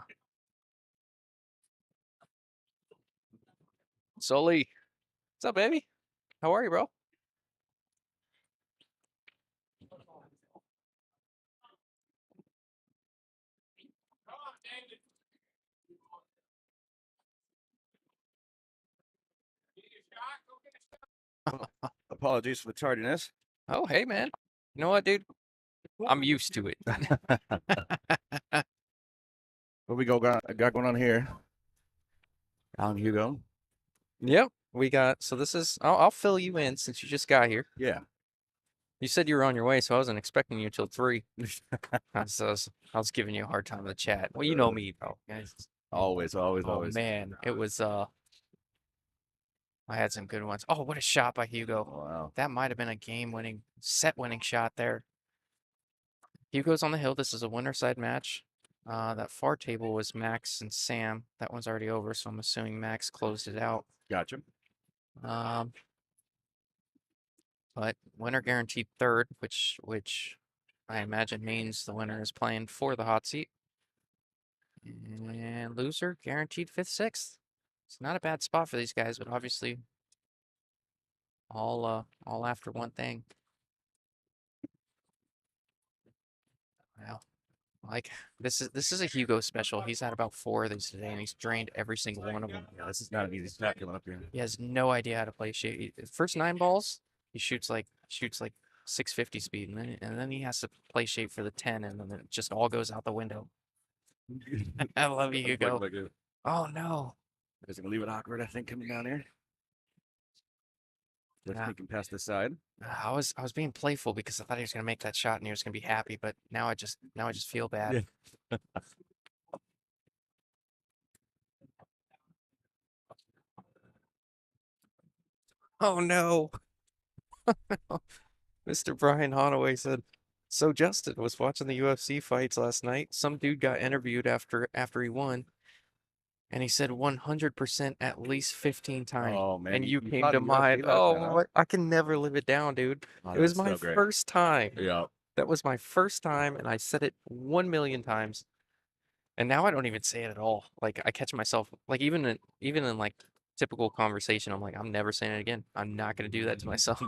Sully. What's up, baby? How are you, bro? Apologies for the tardiness. Oh, hey, man. You know what, dude? I'm used to it. What we got going on here? Alan Hugo. Yep, we got. So this is. I'll fill you in since you just got here. Yeah. You said you were on your way, so I wasn't expecting you till 3. I was giving you a hard time in the chat. Well, you know me, bro. Guys. Always. Oh man, it was. I had some good ones. Oh, what a shot by Hugo. Wow. That might have been a game-winning, set-winning shot there. Hugo's on the hill. This is a winner side match. That far table was Max and Sam. That one's already over, so I'm assuming Max closed it out. Gotcha. But winner guaranteed 3rd, which I imagine means the winner is playing for the hot seat. And loser guaranteed 5th, 6th. It's not a bad spot for these guys, but obviously all after one thing. Well, Like this is a Hugo special. He's had about 4 of these today, and he's drained every single one of them. Yeah, this is not an easy shot coming up here. He has no idea how to play shit. First 9 balls, he shoots like 650 speed, and then he has to play shape for the 10, and then it just all goes out the window. I love you, Hugo. Oh no. He's gonna leave it awkward, I think, coming down here. Let's Nah. take him past the side. I was being playful because I thought he was gonna make that shot and he was gonna be happy, but now I just feel bad. Yeah. Oh no. Mr. Brian Honaway said, "So Justin was watching the UFC fights last night. Some dude got interviewed after he won, and he said 100% at least 15 times. Oh man, And you came thought to of UFC mind. last Oh, night, huh? I can never live it down, dude. Oh, It was that's my so great. first time. Yeah. That was my first time, and I said it 1 million times. And now I don't even say it at all. Like I catch myself, like even in like typical conversation, I'm like, I'm never saying it again. I'm not gonna do that to myself.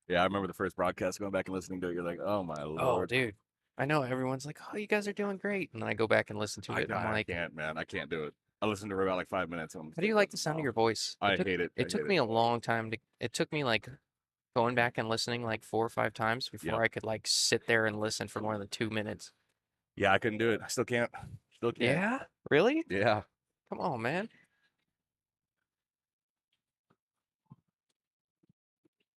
Yeah, I remember the first broadcast going back and listening to it. You're like, oh my Oh, lord. dude. I know everyone's like, oh, you guys are doing great. And then I go back and listen to it. I'm I like, can't, man. I can't do it. I listened to it for about like 5 minutes. And I'm how do you like the sound of your voice? I hate it. It took me a long time it took me like going back and listening like 4 or 5 times before Yep. I could like sit there and listen for more than 2 minutes. Yeah, I couldn't do it. I still can't. Still can't. Yeah? Really? Yeah. Come on, man.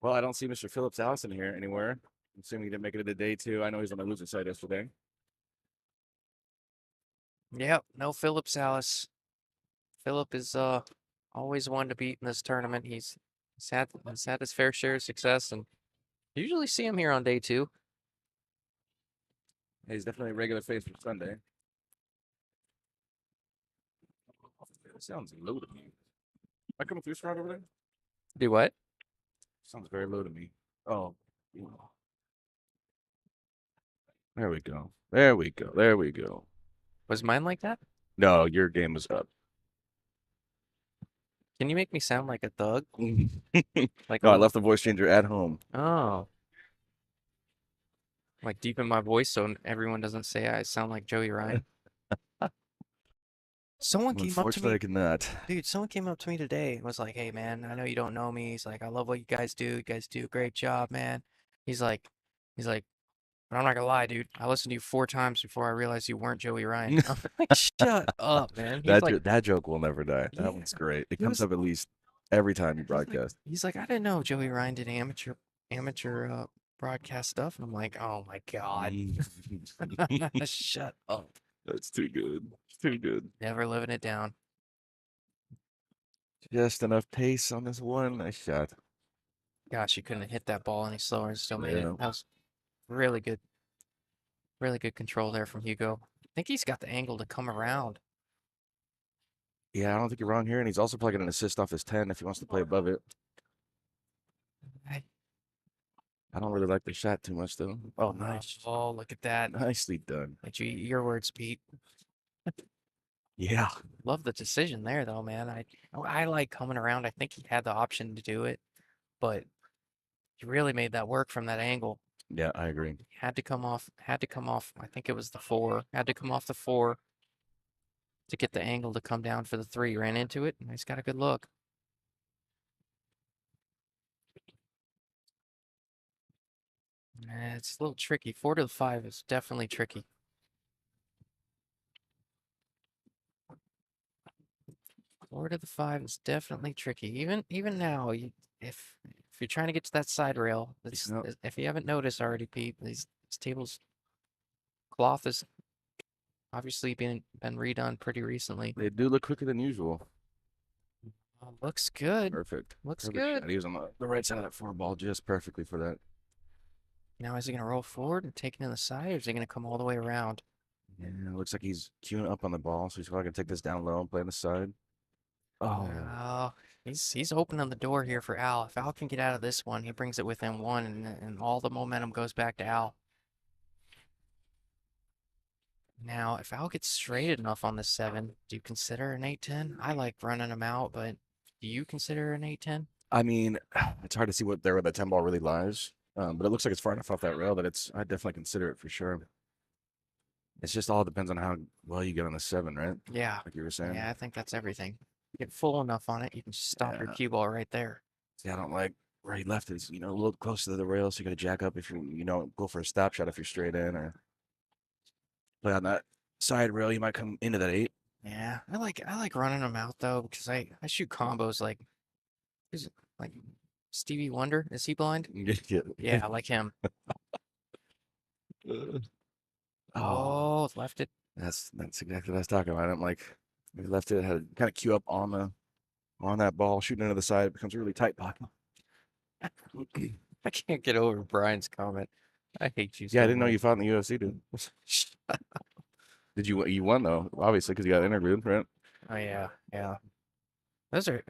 Well, I don't see Mr. Phillips Allison here anywhere. I'm assuming he didn't make it to day 2. I know he's on the losing side yesterday. Yep, no Philip Salas. Philip is always one to beat in this tournament. He's had his fair share of success, and you usually see him here on day 2. Yeah, he's definitely a regular face for Sunday. It sounds low to me. Am I coming through strong over there? Do what? Sounds very low to me. Oh. There we go. There we go. There we go. Was mine like that? No, your game was up. Can you make me sound like a thug? Like No, I left the voice changer at home. Oh. Like deepen my voice so everyone doesn't say I sound like Joey Ryan. Someone came up to Unfortunately, I me, cannot. dude, someone came up to me today and was like, "Hey man, I know you don't know me." He's like, "I love what you guys do. You guys do a great job, man." He's like, he's like, "But I'm not gonna lie, dude. I listened to you 4 times before I realized you weren't Joey Ryan." I'm like, "Shut up, man." He's like, That joke will never die. Yeah. That one's great. It He comes was- up at least every time you broadcast. he's like, "I didn't know Joey Ryan did amateur broadcast stuff." And I'm like, "Oh my God." Shut up. That's too good. Too good. Never living it down. Just enough pace on this one. Nice shot. Gosh, you couldn't have hit that ball any slower and still made it. Yeah. That was really good. Really good control there from Hugo. I think he's got the angle to come around. Yeah, I don't think you're wrong here. And he's also probably going to assist off his 10 if he wants to play above it. I- I don't really like the shot too much, though. Oh, nice. Oh, look at that. Nicely done. Like your words, Pete. Yeah. Love the decision there, though, man. I like coming around. I think he had the option to do it, but he really made that work from that angle. Yeah, I agree. Had to come off. Had to come off. I think it was the 4. Had to come off the 4 to get the angle to come down for the 3. Ran into it, and he's got a good look. It's a little tricky. 4 to the 5 is definitely tricky. 4 to the 5 is definitely tricky. Even now, if you're trying to get to that side rail, if you haven't noticed already, Pete, this table's cloth is obviously been redone pretty recently. They do look quicker than usual. Looks good. Perfect. Looks Perfect good. shot. He was on the right side of that 4 ball just perfectly for that. Now is he gonna roll forward and take it in the side, or is he gonna come all the way around? Yeah, it looks like he's queuing up on the ball, so he's probably gonna take this down low and play on the side. Oh, He's opening the door here for Al. If Al can get out of this one, he brings it within 1, and all the momentum goes back to Al. Now, if Al gets straighted enough on this 7, do you consider an 8-10? I like running him out, but do you consider an 8-10? I mean, it's hard to see where the 10 ball really lies, but it looks like it's far enough off that rail that I'd definitely consider it for sure. It's just all depends on how well you get on the 7, right? Yeah. Like you were saying. Yeah, I think that's everything. Get full enough on it, you can just stop your Yeah. cue ball right there. See, I don't like where he left is, a little closer to the rail, so you got to jack up if go for a stop shot if you're straight in, or play on that side rail. You might come into that 8. Yeah, I like running them out though because I shoot combos like is it like Stevie Wonder? Is he blind? Yeah, I like him. Oh, Oh, left it. that's exactly what I was talking about. I'm like, we left it, had to kind of queue up on that ball, shooting into the side. It becomes a really tight pocket. I can't get over Brian's comment. I hate you Yeah, I so didn't know much. you fought in the UFC, dude. Did you? You won though, obviously, because you got interviewed, right? Oh yeah, yeah. Those are.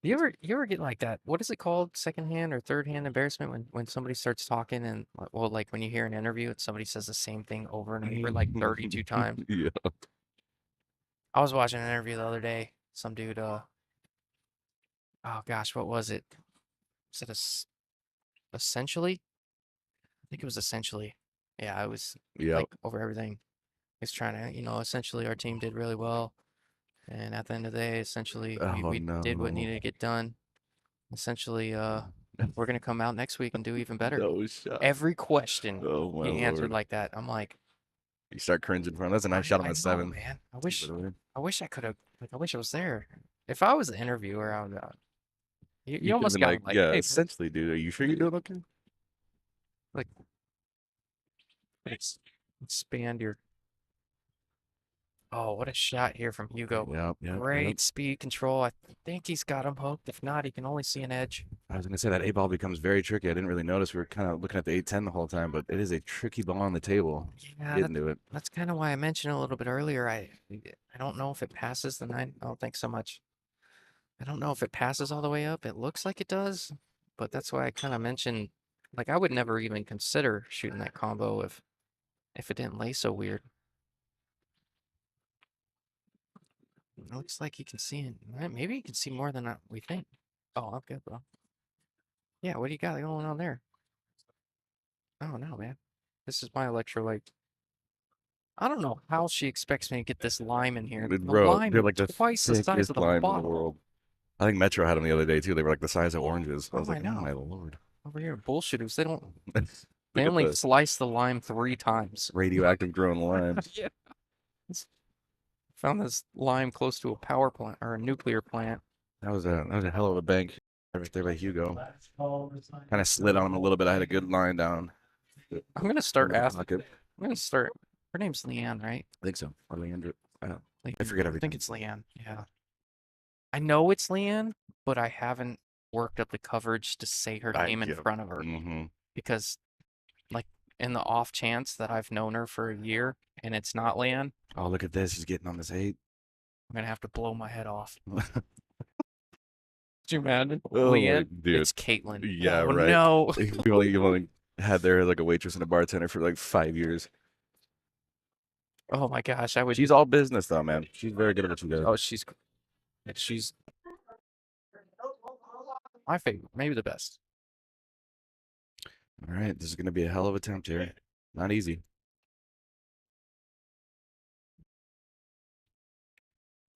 You ever get like that? What is it called? Secondhand or third hand embarrassment when somebody starts talking and well, like when you hear an interview and somebody says the same thing over and over like 32 times. Yeah. I was watching an interview the other day. Some dude, oh gosh, what was it? Was it essentially? I think it was essentially. Yeah, it was Yep. like over everything. He's trying to, essentially our team did really well. And at the end of the day, essentially Oh we did what no. needed to get done. Essentially, we're gonna come out next week and do even better. No shot. Every question Oh my he answered lord. like that. I'm like, You start cringing for him. That's a nice shot on I that know, 7. man. I By wish the way. I wish I could have I wish I was there. If I was the interviewer, I would you You could have almost been got like, him like, yeah, hey, bro, essentially, dude. Are you sure you're doing okay? like ex expand your oh, what a shot here from Hugo. Yep. Great speed control. I think he's got him hooked. If not, he can only see an edge. I was gonna say that 8 ball becomes very tricky. I didn't really notice. We were kind of looking at the 8-10 the whole time, but it is a tricky ball on the table. Yeah, Get into it. that's kind of why I mentioned a little bit earlier. I don't know if it passes the 9. I don't think so much. I don't know if it passes all the way up. It looks like it does, but that's why I kind of mentioned like I would never even consider shooting that combo if it didn't lay so weird. It looks like you can see it. Maybe you can see more than we think. Oh, I'm good, bro. Yeah, what do you got going on there? Oh no, man. This is my electrolyte. I don't know how she expects me to get this lime in here. The Bro, lime they're is like the twice the size of thickest the limes in the bottle. world. I think Metro had them the other day too. They were like the size of oranges. I Oh, was I like, oh my know. lord. Over here, bullshooters. They don't. They Look at only the slice the lime 3 times. radioactive grown limes. Yeah. Found this lime close to a power plant or a nuclear plant. That was a hell of a bank right there by Hugo. Kind of slid on him a little bit. I had a good line down. I'm gonna start Into the asking. pocket. I'm gonna start. Her name's Leanne, right? I think so. Or Leandra. I Leanne. forget I think everything. it's Leanne. Yeah. I know it's Leanne, but I haven't worked up the coverage to say her name in Yeah. front of her Mm-hmm. because, like, in the off chance that I've known her for a year and it's not Leanne, Oh, look at this. He's getting on this 8. I'm gonna have to blow my head off. Could you imagine? Oh my Leanne, dude. it's Caitlin. Yeah, Oh right. no. You've only had there like a waitress and a bartender for like 5 years. Oh my gosh, I would. She's all business though, man. She's very good at what she does. Oh, she's my favorite, maybe the best. All right, this is gonna be a hell of a attempt here. Not easy.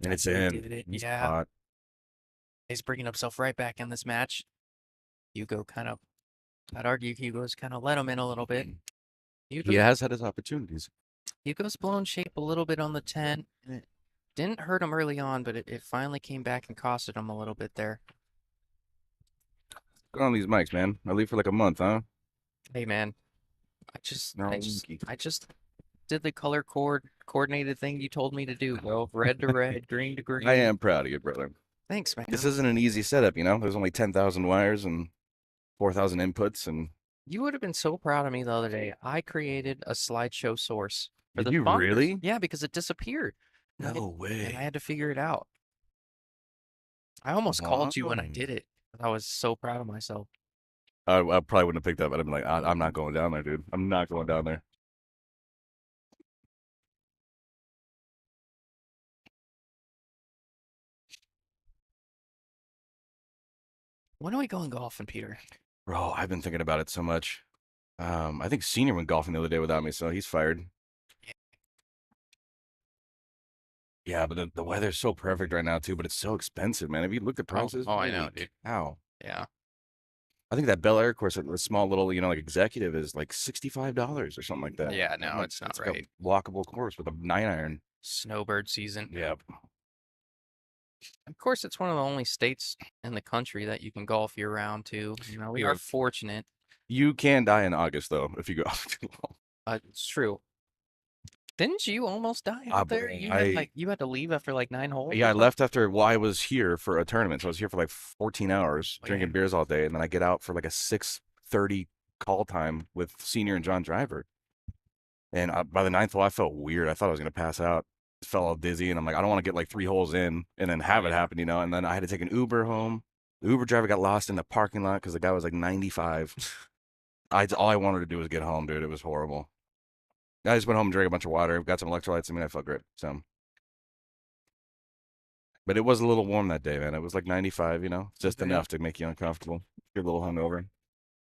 And it's He in. did it. He's Yeah, hot. he's bringing himself right back in this match. Hugo kind of, I'd argue Hugo's kind of let him in a little bit. He has had his opportunities. Hugo's blown shape a little bit on the 10, and it didn't hurt him early on, but it finally came back and costed him a little bit there. Go on these mics, man. I leave for like a month, huh? Hey man, I just No, I just Winky. I just did the color coordinated thing you told me to do, bro. Red to red, green to green. I am proud of you, brother. Thanks, man. This isn't an easy setup, you know? There's only 10,000 wires and 4,000 inputs, and You would have been so proud of me the other day. I created a slideshow source for did the you sponsors. really? Yeah, because it disappeared. And I No and way. I had to figure it out. I almost called you when I Wow. did it. I was so proud of myself. I probably wouldn't have picked up. I'd have been like, I'm not going down there, dude. I'm not going down there. When are we going golfing, Peter? Bro, I've been thinking about it so much. I think Senior went golfing the other day without me, so he's fired. Yeah, but the weather's so perfect right now too, but it's so expensive, man. Have you looked at prices? Oh, I know, Holy dude. cow. Yeah. I think that Bel Air course, the small little, like executive is like $65 or something like that. Yeah, no, Like, it's not it's like right. a walkable course with a 9-iron. Snowbird season. Yeah. Of course, it's one of the only states in the country that you can golf year round too. We are fortunate. You can die in August though if you go out too long. It's true. Didn't you almost die Ah, out there? boy, You had to leave after like 9 holes. Yeah, I left after, well, I was here for a tournament. So I was here for like 14 hours Oh, drinking yeah. beers all day. And then I get out for like a 6:30 call time with Senior and John Driver. And by the ninth hole, I felt weird. I thought I was going to pass out. Felt all dizzy. And I'm like, I don't want to get like 3 holes in and then have it happen, And then I had to take an Uber home. The Uber driver got lost in the parking lot because the guy was like 95. All I wanted to do was get home, dude. It was horrible. I just went home and drank a bunch of water, got some electrolytes. I mean, I felt great. So, but it was a little warm that day, man. It was like 95, just enough to make you uncomfortable. You're a little hungover.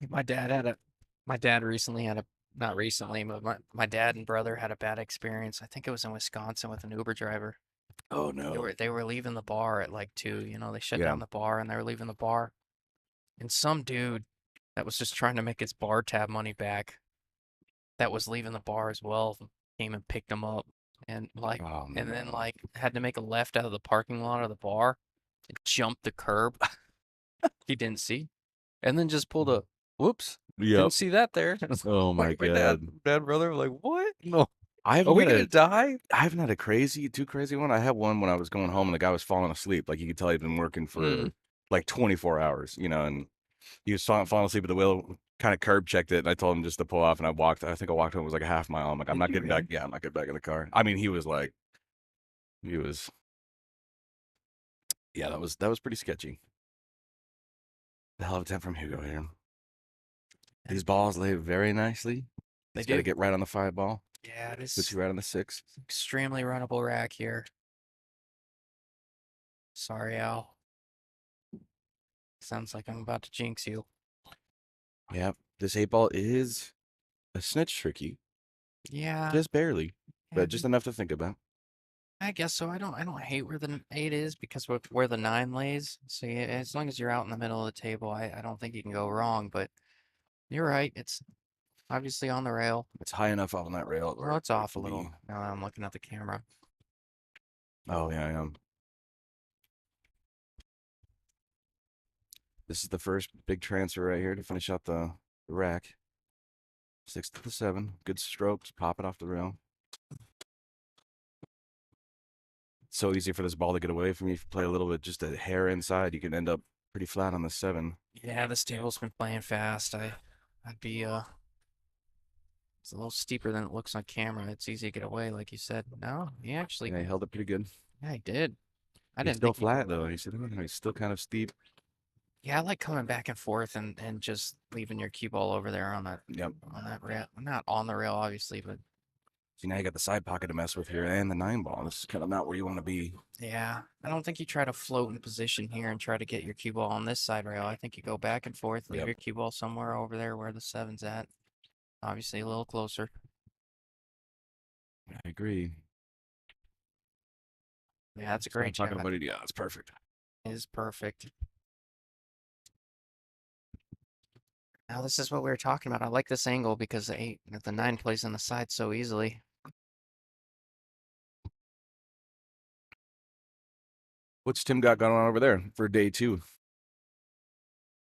My dad recently had a, not recently, but my dad and brother had a bad experience. I think it was in Wisconsin with an Uber driver. Oh no. They were leaving the bar at like 2, they shut Yeah. down the bar and they were leaving the bar. And some dude that was just trying to make his bar tab money back that was leaving the bar as well came and picked him up and Oh, and then no. had to make a left out of the parking lot of the bar and jumped the curb. He didn't see. And then just pulled a whoops. Yep. Didn't see that there. Oh my My god. dad brother were like, what? No. I Are we haven't gonna had die? I haven't had a too crazy one. I had one when I was going home and the guy was falling asleep. Like you could tell he'd been working for like 24 hours, and he was falling asleep at the wheel, kind of curb checked it, and I told him just to pull off and I think I walked home, it was like a half mile. I'm like, I'm Did not you getting really? back. Yeah, I'm not getting back in the car. I mean, he was yeah, that was pretty sketchy. The hell of a tip from Hugo here. These balls lay very nicely. They Just got to do. get right on the 5 ball. Yeah, it Puts is you right on the 6. extremely runnable rack here. Sorry, Al. Sounds like I'm about to jinx you. Yep. This 8 ball is a snitch tricky. Yeah. Just barely, Yeah, but just enough to think about. I guess so. I don't hate where the 8 is because where the 9 lays. So yeah, as long as you're out in the middle of the table, I don't think you can go wrong. But you're right. It's obviously on the rail. It's high enough on that rail. Well, it's off a little now that I'm looking at the camera. Oh, yeah, I am. This is the first big transfer right here to finish out the rack. 6 to the 7. Good strokes. Pop it off the rail. So easy for this ball to get away from you. If you play a little bit, just a hair inside, you can end up pretty flat on the 7. Yeah, this table's been playing fast. I'd be it's a little steeper than it looks on camera. It's easy to get away, like you said. No, he actually, Yeah, he held it pretty good. yeah, he did. I He's didn't still think he- flat though. He's still kind of steep. Yeah, I like coming back and forth and just leaving your cue ball over there on that Yep. rail. Not on the rail, obviously, but See, now you got the side pocket to mess with here and the 9 ball. This is kind of not where you want to be. yeah, I don't think you try to float in position here and try to get your cue ball on this side rail. I think you go back and forth, leave Yep. your cue ball somewhere over there where the 7's at. Obviously, a little closer. I agree. Yeah, that's a great Talking shot. about it. Yeah, that's perfect. It is perfect. Now this is what we were talking about. I like this angle because the 9 plays on the side so easily. What's Tim got going on over there for day 2?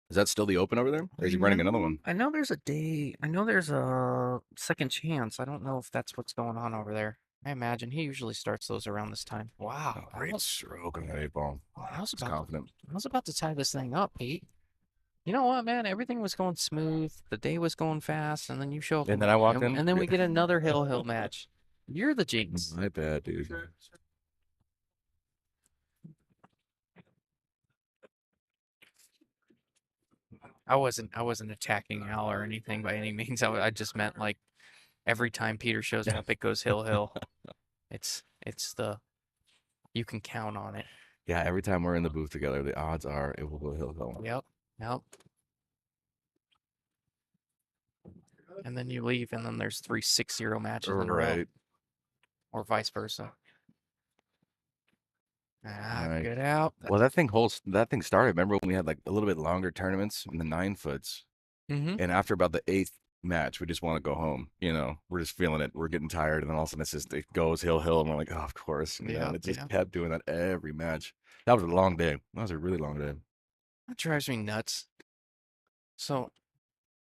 Is that still the open over there? Or is he running another one? I know there's a second chance. I don't know if that's what's going on over there. I imagine he usually starts those around this time. Wow. Great stroke on that 8 ball. I was He's about confident. I was about to tie this thing up, Pete. You know what, man? Everything was going smooth. The day was going fast, and then you show up, And then I walked in? and then we get another hill match. You're the jinx. My bad, dude. I wasn't attacking Al or anything by any means. I just meant like every time Peter shows up, it goes hill. It's you can count on it. Yeah, every time we're in the booth together, the odds are it will go hill. Yep. And then you leave, and then there's 3 6-0 matches in a row, Right. or vice versa. Ah, Right. good out. Well, that thing started. Remember when we had like a little bit longer tournaments in the 9 foots, Mm-hmm. and after about the eighth match, we just want to go home. We're just feeling it. We're getting tired, and then all of a sudden it goes hill, and we're like, oh, of course. Yeah, And it just yeah. kept doing that every match. That was a long day. That was a really long day. That drives me nuts. So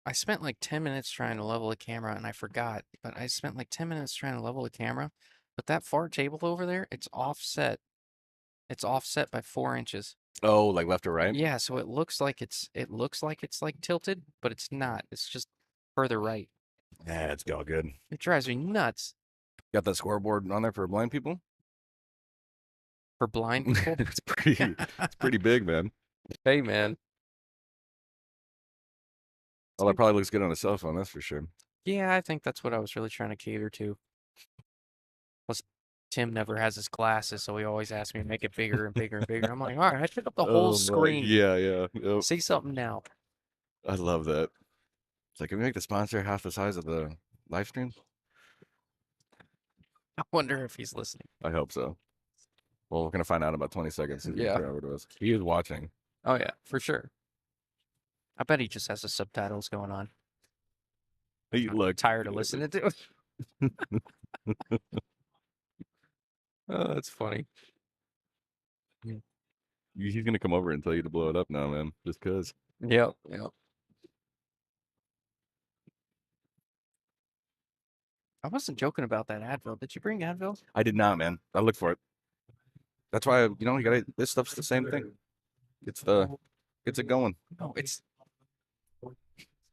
I spent like 10 minutes trying to level a camera and I forgot, but I spent like 10 minutes trying to level a camera. But that far table over there, it's offset. It's offset by 4 inches. Oh, like left or right? Yeah, so it looks like it's like tilted, but it's not. It's just further right. Yeah, it's all good. It drives me nuts Got that scoreboard on there for blind people? for blind people. It's pretty big, man. Hey, man. Well, that probably looks good on a cell phone, that's for sure. Yeah, I think that's what I was really trying to cater to. Plus, Tim never has his glasses, so he always asks me to make it bigger and bigger and bigger. I'm like, all right, I took up the whole Oh my, screen. yeah, yeah. Yep. Say something now. I love that. It's like, can we make the sponsor half the size of the live stream? I wonder if he's listening. I hope so. Well, we're gonna find out in about 20 seconds. Yeah. He is watching. Oh yeah, for sure. I bet he just has the subtitles going on. He I'm look tired of listening to it. Oh, that's funny. He's gonna come over and tell you to blow it up now, man. Just cause. Yep, yep. I wasn't joking about that Advil. Did you bring Advil? I did not, man. I looked for it. That's why you gotta. This stuff's the same thing. It's it going. No, it's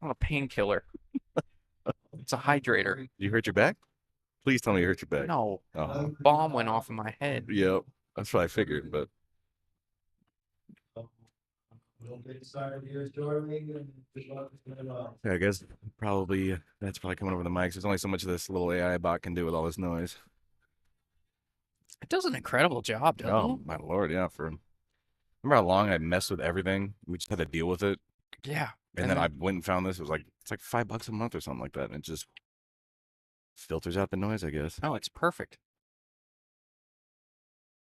not a painkiller. It's a hydrator. You hurt your back? Please tell me you hurt your back. No, Oh, bomb went off in my head. yep. That's what I figured, but yeah, I guess probably that's probably coming over the mics. There's only so much this little AI bot can do with all this noise. It does an incredible job, doesn't Oh it? my lord, yeah. Remember how long I messed with everything? We just had to deal with it, Yeah. and then I went and found this. It was like it's like $5 a month or something like that, and it just filters out the noise, I guess. Oh, it's perfect.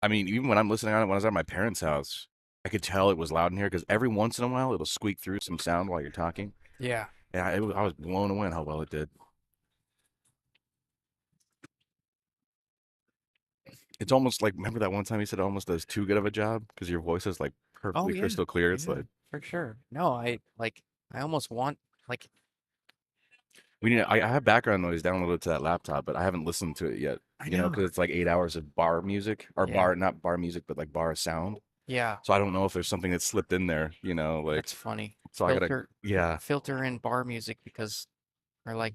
I mean, even when I'm listening on it, when I was at my parents' house, I could tell it was loud in here because every once in a while it'll squeak through some sound while you're talking. Yeah. And I was blown away on how well it did. It's almost like, remember that one time you said it almost does too good of a job because your voice is like perfectly yeah. crystal clear. It's Yeah, like for sure. No, I almost want like I have background noise downloaded to that laptop, but I haven't listened to it yet. I know. Because it's like 8 hours of bar music or Yeah. not bar music, but like bar sound. Yeah, So I don't know if there's something that slipped in there, like, that's funny. so I gotta, yeah. Filter in bar music because or like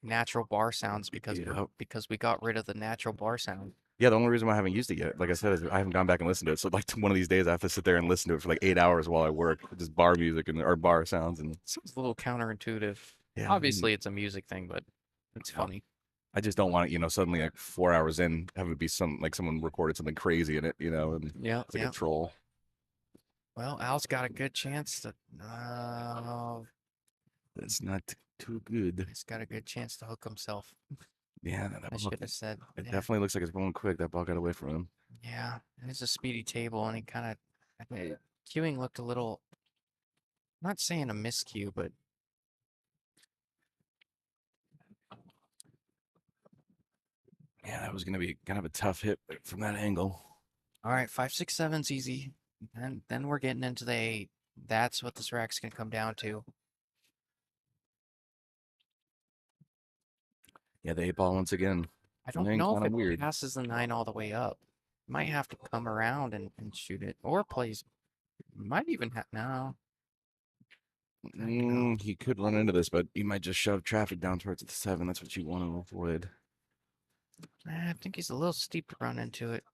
natural bar sounds because Yep. we got rid of the natural bar sound. Yeah, the only reason why I haven't used it yet, like I said, is I haven't gone back and listened to it. So like one of these days I have to sit there and listen to it for like 8 hours while I work, just bar music or bar sounds and Sounds a little counterintuitive. yeah. Obviously, it's a music thing, but it's Yeah. funny. I just don't want it, suddenly like 4 hours in, have it be someone recorded something crazy in it, and Yeah, it's like yeah. a troll. Well, Al's got a good chance to. That's not too good. He's got a good chance to hook himself. Yeah, I should have said. it Yeah. definitely looks like it's going quick. That ball got away from him. Yeah, it's a speedy table, and he kind of queuing looked a little. Not saying a miscue, but Yeah, that was gonna be kind of a tough hit from that angle. all right, 5, 6, 7's easy, and then we're getting into the 8. That's what this rack's gonna come down to. Yeah, the 8 ball once again. I don't Playing know if kinda it weird. passes the 9 all the way up. Might have to come around and shoot it, or plays. Might even have no. I don't know. He could run into this, but he might just shove traffic down towards the 7. That's what you want to avoid. I think he's a little steep to run into it.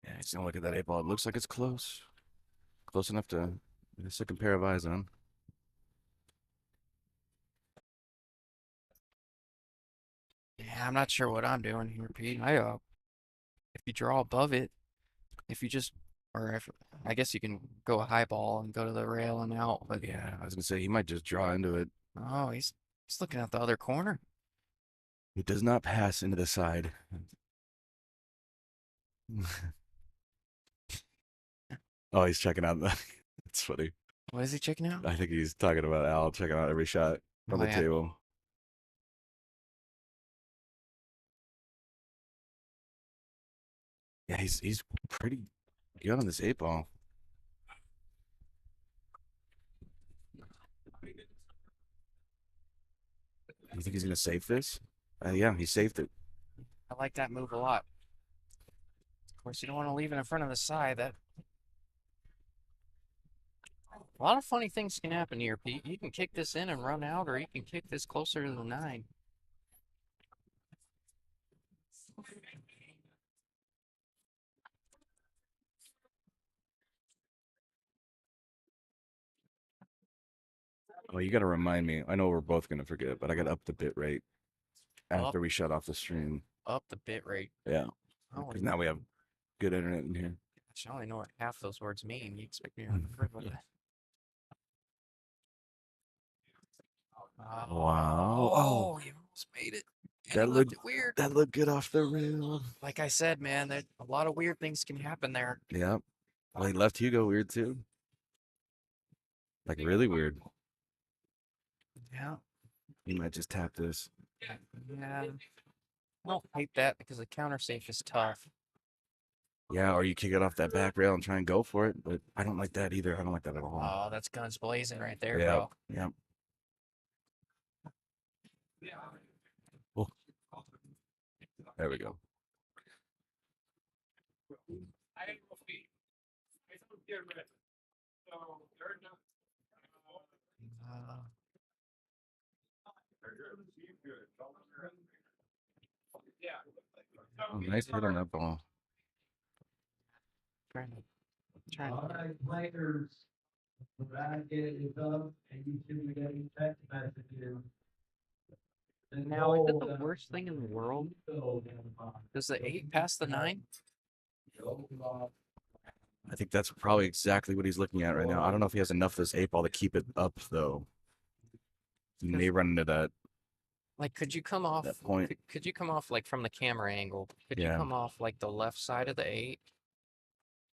Yeah, he's gonna look at that 8 ball. It looks like it's close. Close enough to get a second pair of eyes on. Yeah, I'm not sure what I'm doing here, Pete. If you draw above it, if you just, or if I guess you can go a high ball and go to the rail and out, but Yeah, I was gonna say he might just draw into it. oh, he's Just looking at the other corner. It does not pass into the side. Oh, he's checking out the. That's funny. What is he checking out? I think he's talking about Al checking out every shot on Oh, the yeah. table. Yeah, he's pretty good on this 8 ball. You think he's gonna save this? Yeah, he saved it. I like that move a lot. Of course, you don't want to leave it in front of the side. That a lot of funny things can happen here, Pete. You can kick this in and run out, or you can kick this closer to the 9. Oh, you got to remind me. I know we're both gonna forget, but I got to up the bit rate Up, after we shut off the stream. up the bit rate. Yeah, Oh, because now we have good internet in here. gosh, I only know what half those words mean. You expect me to remember what that? Wow. Oh, you almost made it. And That he left looked it weird. that looked good off the rail. Like I said, man, that a lot of weird things can happen there. Yeah. Well, he left Hugo weird too. Like really weird. Yeah. He might just tap this. Yeah. I don't hate that because the counter safe is tough. Yeah, or you kick it off that back rail and try and go for it. But I don't like that either. I don't like that at all. Oh, that's guns blazing right there, Yeah. bro. Yeah. Oh. There we go. Uh, Oh, nice hit on that ball. trying to. Players, and you should be getting text messages. Now, is it the worst thing in the world? Does the 8 pass the 9? I think that's probably exactly what he's looking at right now. I don't know if he has enough of this 8 ball to keep it up though. He may run into that. Like, could you come off? That point. Could you come off like from the camera angle? Could you Yeah. come off like the left side of the 8?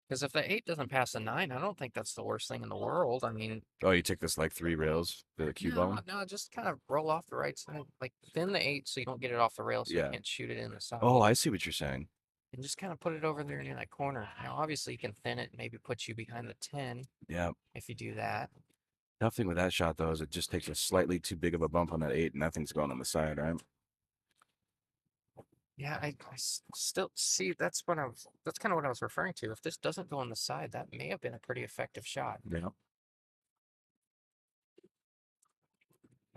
Because if the 8 doesn't pass the 9, I don't think that's the worst thing in the world. I mean, Oh, you take this like 3 rails, the cue ball? no, just kind of roll off the right side, like thin the 8 so you don't get it off the rail, so Yeah. you can't shoot it in the side. Oh, I see what you're saying. And just kind of put it over there near that corner. Now, obviously, you can thin it, and maybe put you behind the 10 Yeah. if you do that. Tough thing with that shot though is it just takes a slightly too big of a bump on that 8, and that thing's going on the side, right? Yeah, still see that's kind of what I was referring to. If this doesn't go on the side, that may have been a pretty effective shot. Yeah.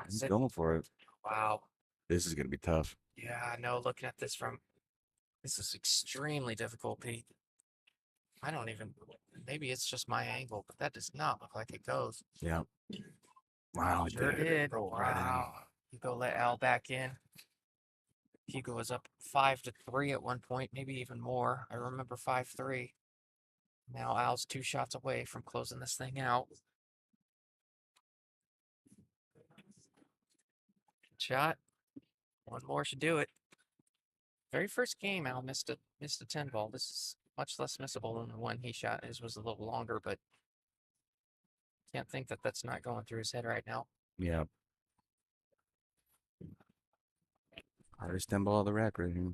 He's Sit- going for it. Wow. This is gonna be tough. Yeah, I know. Looking at this this is extremely difficult, Pete. I don't even. Maybe it's just my angle, but that does not look like it goes. Yeah. Wow, it Sure did. did. Roll right in. Wow. You go let Al back in. Hugo was up 5-3 at one point, maybe even more. I remember 5-3. Now Al's 2 shots away from closing this thing out. Shot. One more should do it. Very first game, Al missed a 10 ball. This is much less missable than the one he shot. His was a little longer, but can't think that that's not going through his head right now. Yeah. Hardest 10 ball of the rack right here.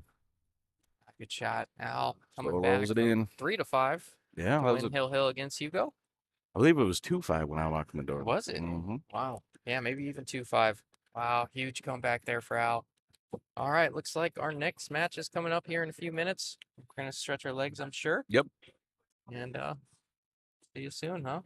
Good shot, Al. Coming Slow back rolls it from in. 3-5 Yeah, to that was win Hill against Hugo. I believe it was 2-5 when I walked in the door. Was it? Mm-hmm. Wow. Yeah, maybe even 2-5. Wow, huge comeback there for Al. All right, looks like our next match is coming up here in a few minutes. We're gonna stretch our legs, I'm sure. Yep. And see you soon, huh?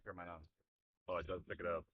turn mine on. Oh, it does pick it up.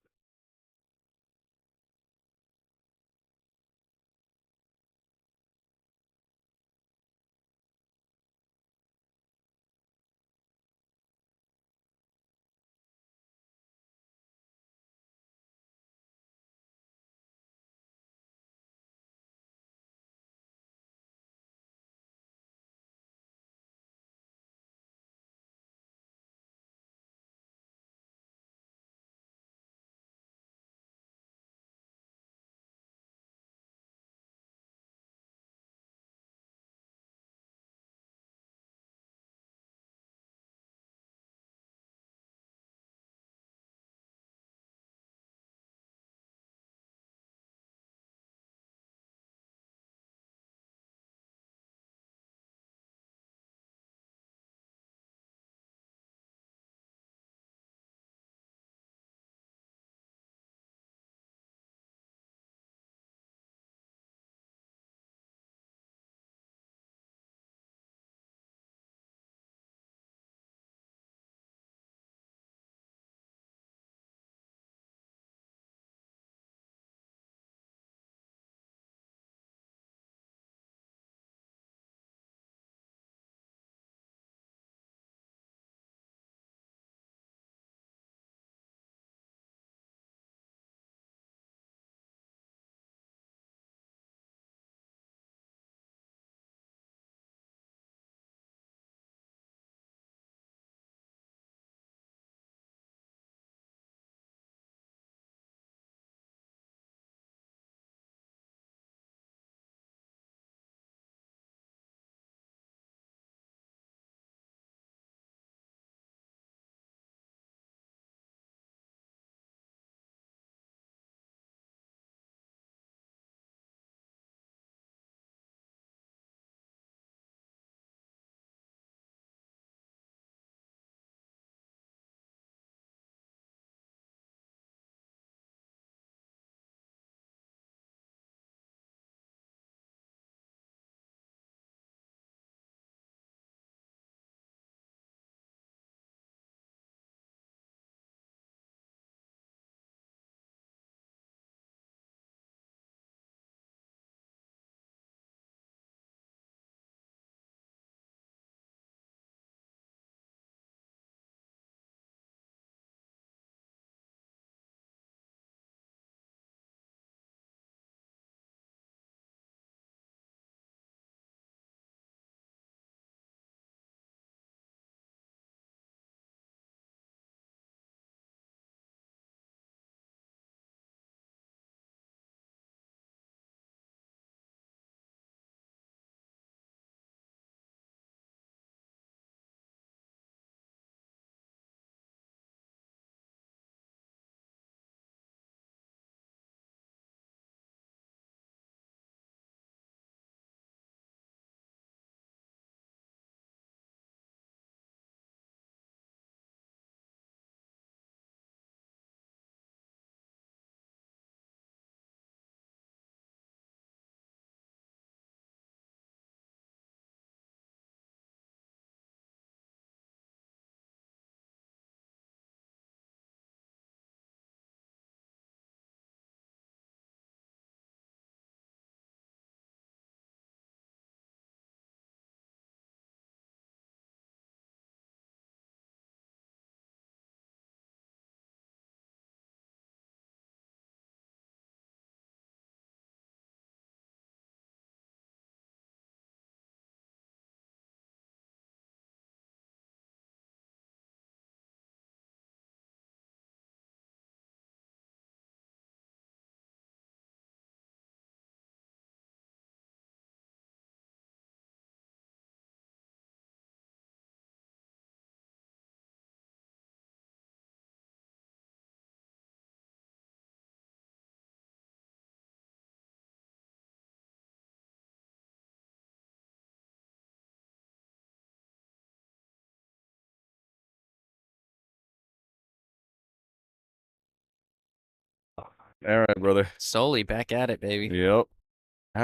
All right, brother. Solely back at it, baby. Yep.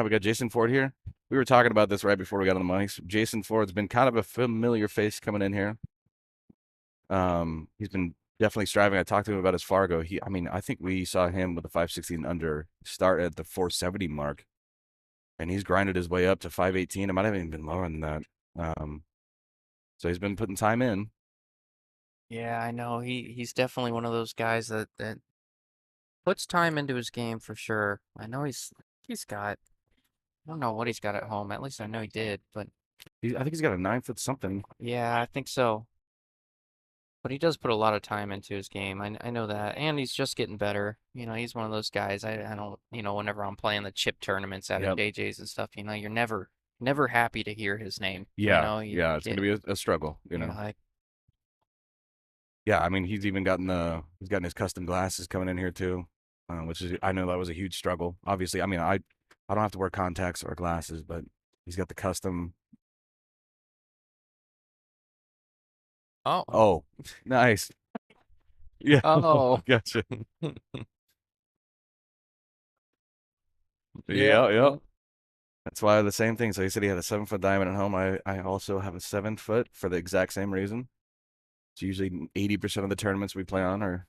We got Jason Ford here. We were talking about this right before we got on the mics. Jason Ford's been kind of a familiar face coming in here. He's been definitely striving. I talked to him about his Fargo. I mean, I think we saw him with the 516 under start at the 470 mark, and he's grinded his way up to 518. It might have even been lower than that. So he's been putting time in. Yeah, I know. He's definitely one of those guys that puts time into his game for sure. I know he's got I don't know what he's got at home. At least I know he did, but I think he's got a 9 foot something. yeah, I think so. But he does put a lot of time into his game. I know that, and he's just getting better. You know, he's one of those guys. I don't whenever I'm playing the chip tournaments out at Yep. JJ's and stuff, you're never happy to hear his name. Yeah, You yeah, it's get, gonna be a struggle, you know. like Yeah, I mean, he's even gotten he's gotten his custom glasses coming in here too, which is I know that was a huge struggle. Obviously, I mean, I don't have to wear contacts or glasses, but he's got the custom. oh Oh, nice. Yeah. oh Gotcha. yeah. Yeah, yeah. That's why the same thing. So he said he had a 7 foot diamond at home. I also have a 7 foot for the exact same reason. It's usually 80% of the tournaments we play on are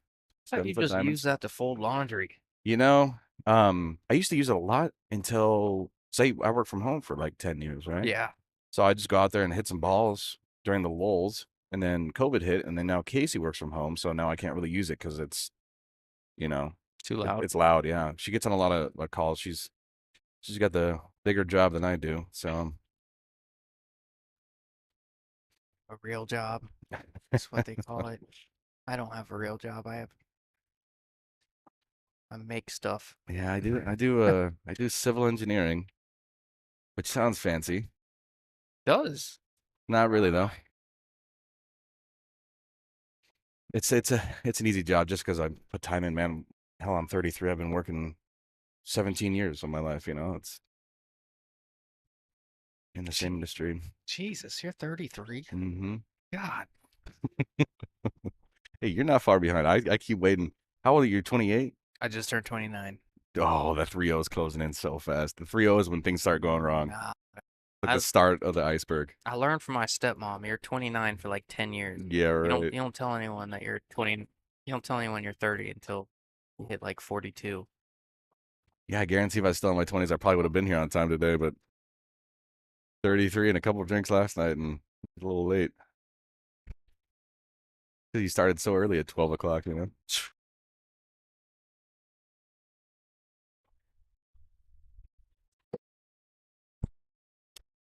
I thought you 7 foot just use diamonds. that to fold laundry. You know, I used to use it a lot until say I worked from home for like 10 years, right? Yeah, So I just go out there and hit some balls during the lulls, and then COVID hit, and then now Casey works from home, so now I can't really use it because it's, you know, too loud. it's loud. Yeah, she gets on a lot of like calls. She's got the bigger job than I do, so A real job. That's what they call it. I don't have a real job. I make stuff. yeah, I do civil engineering, which sounds fancy. Does. Not really though. It's an easy job just because I put time in, man. Hell, I'm 33. I've been working 17 years of my life. You know, it's in the same industry. Jesus, you're 33. Hmm. God. Hey, you're not far behind. I keep waiting. How old are you? 28? I just turned 29. Oh, that 3-0 is closing in so fast. The 3-0 is when things start going wrong. Nah, At the start of the iceberg. I learned from my stepmom. You're 29 for like 10 years. Yeah, right. You don't tell anyone that you're 20. You don't tell anyone you're 30 until you hit like 42. Yeah, I guarantee if I was still in my 20s, I probably would have been here on time today, but 33 and a couple of drinks last night and a little late. You started so early at 12 o'clock, you know?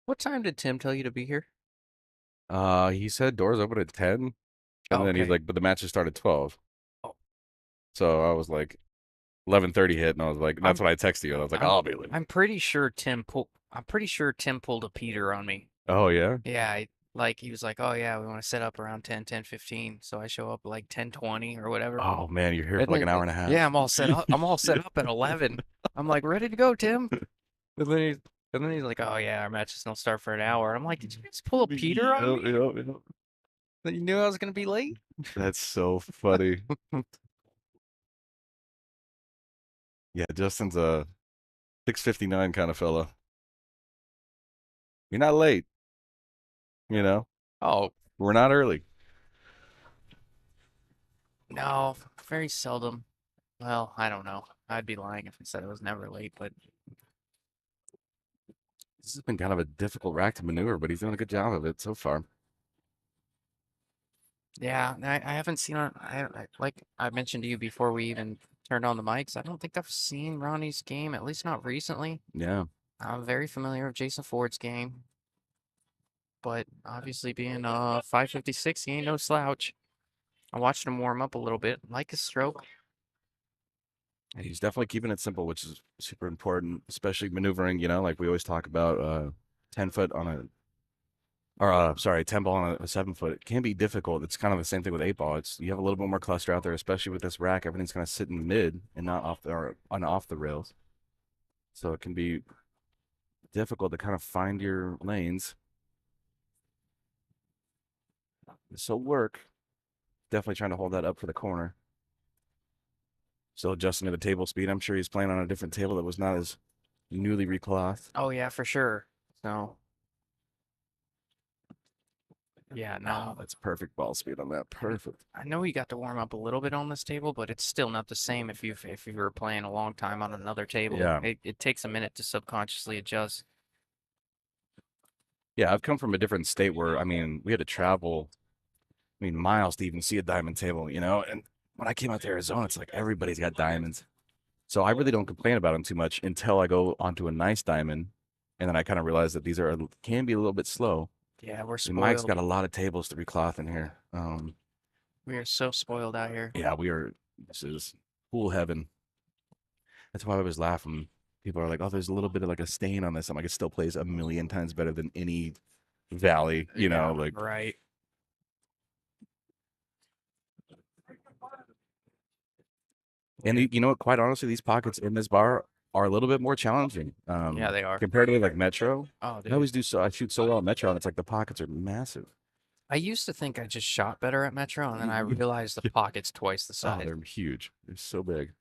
What time did Tim tell you to be here? He said doors open at 10, and Oh, then he's okay. like, but the matches start at 12. Oh. So I was like, 11:30 hit, and I was like, that's I'm- what I texted you. And I was like, I'm- I'll be late. I'm pretty sure Tim pulled a Peter on me. Oh, yeah? Yeah, he was like, "Oh yeah, we want to set up around 10:15." So I show up like 10:20 or whatever. Oh, man, you're here And for like then an hour and a half. yeah, I'm all set up. I'm all set up at 11. I'm like, ready to go, Tim. And then he's like, "Oh yeah, our matches don't start for an hour." I'm like, "Did you just pull a Peter on me? Yep. That you knew I was gonna be late?" That's so funny. Yeah, Justin's a 6:59 kind of fella. You're not late, you know? Oh We're not early. no, very seldom. Well, I don't know. I'd be lying if I said I was never late, but This has been kind of a difficult rack to maneuver, but he's doing a good job of it so far. yeah, I haven't seen like I mentioned to you before we even turned on the mics. I don't think I've seen Ronnie's game, at least not recently. Yeah. I'm very familiar with Jason Ford's game, but obviously being 556, he ain't no slouch. I watched him warm up a little bit, like his stroke. He's definitely keeping it simple, which is super important, especially maneuvering, you know, like we always talk about 10 foot on a, or sorry, 10 ball on a 7 foot. It can be difficult. It's kind of the same thing with 8 ball. You have a little bit more cluster out there, especially with this rack. Everything's kind of sitting mid and not off the rails. So it can be difficult to kind of find your lanes. So work, definitely trying to hold that up for the corner. Still adjusting to the table speed. I'm sure he's playing on a different table that was not as newly reclothed. Oh yeah, for sure. So Yeah, Oh, no. that's perfect ball speed on that. Perfect. I know you got to warm up a little bit on this table, but it's still not the same if you were playing a long time on another table. Yeah. It takes a minute to subconsciously adjust. Yeah, I've come from a different state where, I mean, we had to travel, I mean, miles to even see a diamond table, you know? And when I came out to Arizona, it's like everybody's got diamonds. So I really don't complain about them too much until I go onto a nice diamond. And then I kind of realize that these can be a little bit slow. Yeah, we're And Mike's spoiled. got a lot of tables to recloth in here. We are so spoiled out here. Yeah, this is pool heaven. That's why I was laughing. People are like, oh, there's a little bit of like a stain on this. I'm like, it still plays a million times better than any valley, you know, Yeah, like. right. And you know what? Quite honestly, these pockets in this bar are a little bit more challenging. Yeah, they are. Comparatively, like Metro. Oh, I dude. always do so. I shoot so well at Metro, and it's like the pockets are massive. I used to think I just shot better at Metro, and then I realized the pocket's twice the Oh, size. they're huge. They're so big.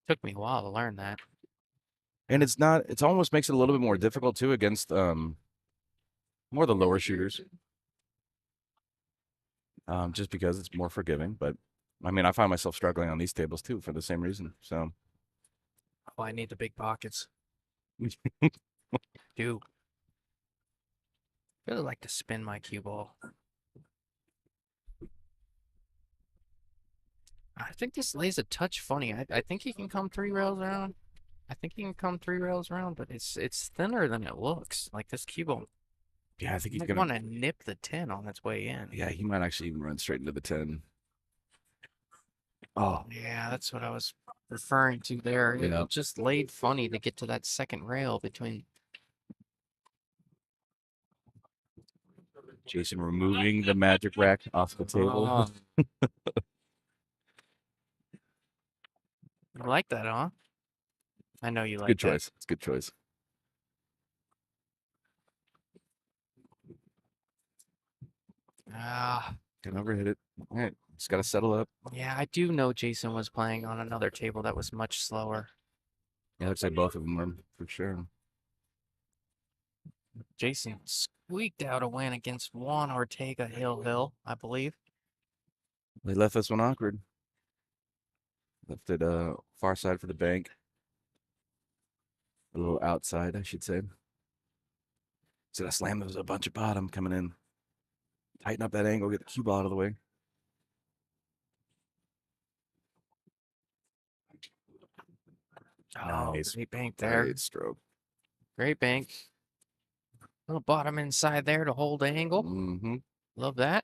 Took me a while to learn that. And it's not. It's almost makes it a little bit more difficult too against more the lower shooters. Just because it's more forgiving. But I mean, I find myself struggling on these tables too for the same reason. So. Oh, I need the big pockets. Do. Really like to spin my cue ball. I think this lays a touch funny. I think he can come 3 rails around. I think he can come 3 rails around, but it's thinner than it looks. Like this cue ball. Yeah, I think he's I gonna want to nip the 10 on its way in. Yeah, he might actually even run straight into the 10. Oh, Yeah, that's what I was referring to there. Yeah. It just laid funny to get to that second rail between. Jason removing the magic rack off the table. Oh. You like that, huh? I know you like Good that. choice. It's a good choice. Ah, Can overhit it. All right, just gotta settle up. yeah, I do know Jason was playing on another table that was much slower. Yeah, looks like both of them were for sure. Jason squeaked out a win against Juan Ortega Hill, I believe. They left this one awkward. Left it far side for the bank. A little outside, I should say. So I slammed. There was a bunch of bottom coming in. Tighten up that angle, get the cue ball out of the way. Oh, Nice. great bank there. Great stroke. Great bank. Little bottom inside there to hold the angle. Mm-hmm. Love that.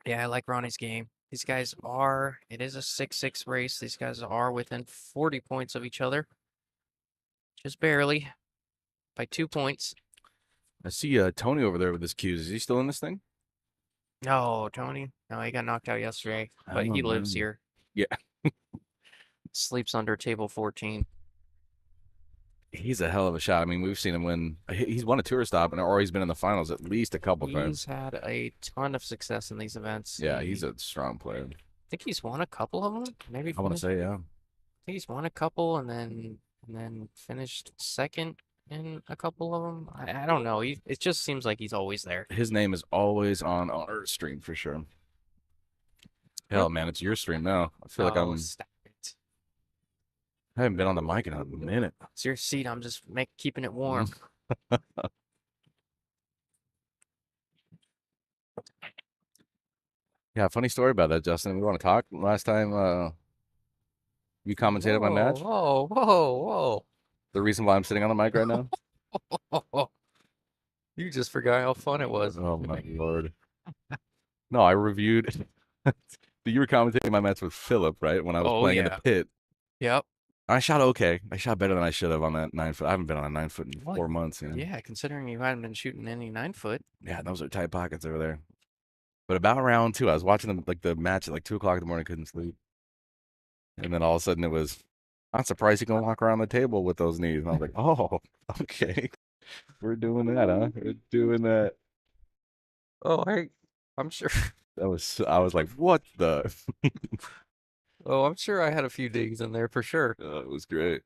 Yeah, I like Ronnie's game. These guys are, it is a 6-6 race. These guys are within 40 points of each other. Just barely. By 2 points. I see Tony over there with his cues. Is he still in this thing? No, Tony. No, he got knocked out yesterday. But he lives here. Yeah. Sleeps under table 14. He's a hell of a shot. I mean, we've seen him win. He's won a tour stop, or he's been in the finals at least a couple times. He's had a ton of success in these events. Yeah, he's a strong player. I think he's won a couple of them. Maybe I want to say, yeah. I think he's won a couple and then finished second in a couple of them. I don't know. It just seems like he's always there. His name is always on our stream for sure. Hell, man, it's your stream now. I feel like Stop it. I haven't been on the mic in a minute. It's your seat. I'm just keeping it warm. Yeah, funny story about that, Justin. We want to talk. Last time you commentated my match. Whoa. The reason why I'm sitting on the mic right now. You just forgot how fun it was. Oh my lord. No, I reviewed. You were commentating my match with Philip, right? When I was playing in the pit. Yep. I shot okay. I shot better than I should have on that 9-foot. I haven't been on a 9-foot in Well, 4 months. You know? Yeah, considering you hadn't been shooting any 9-foot. Yeah, those are tight pockets over there. But about round 2, I was watching the match at like 2 o'clock in the morning. Couldn't sleep. And then all of a sudden it was, I'm surprised you can walk around the table with those knees. And I was like, oh, okay. We're doing that, huh? We're doing that. Oh, I'm sure. I was like, what the? Oh, I'm sure I had a few digs in there for sure. It was great.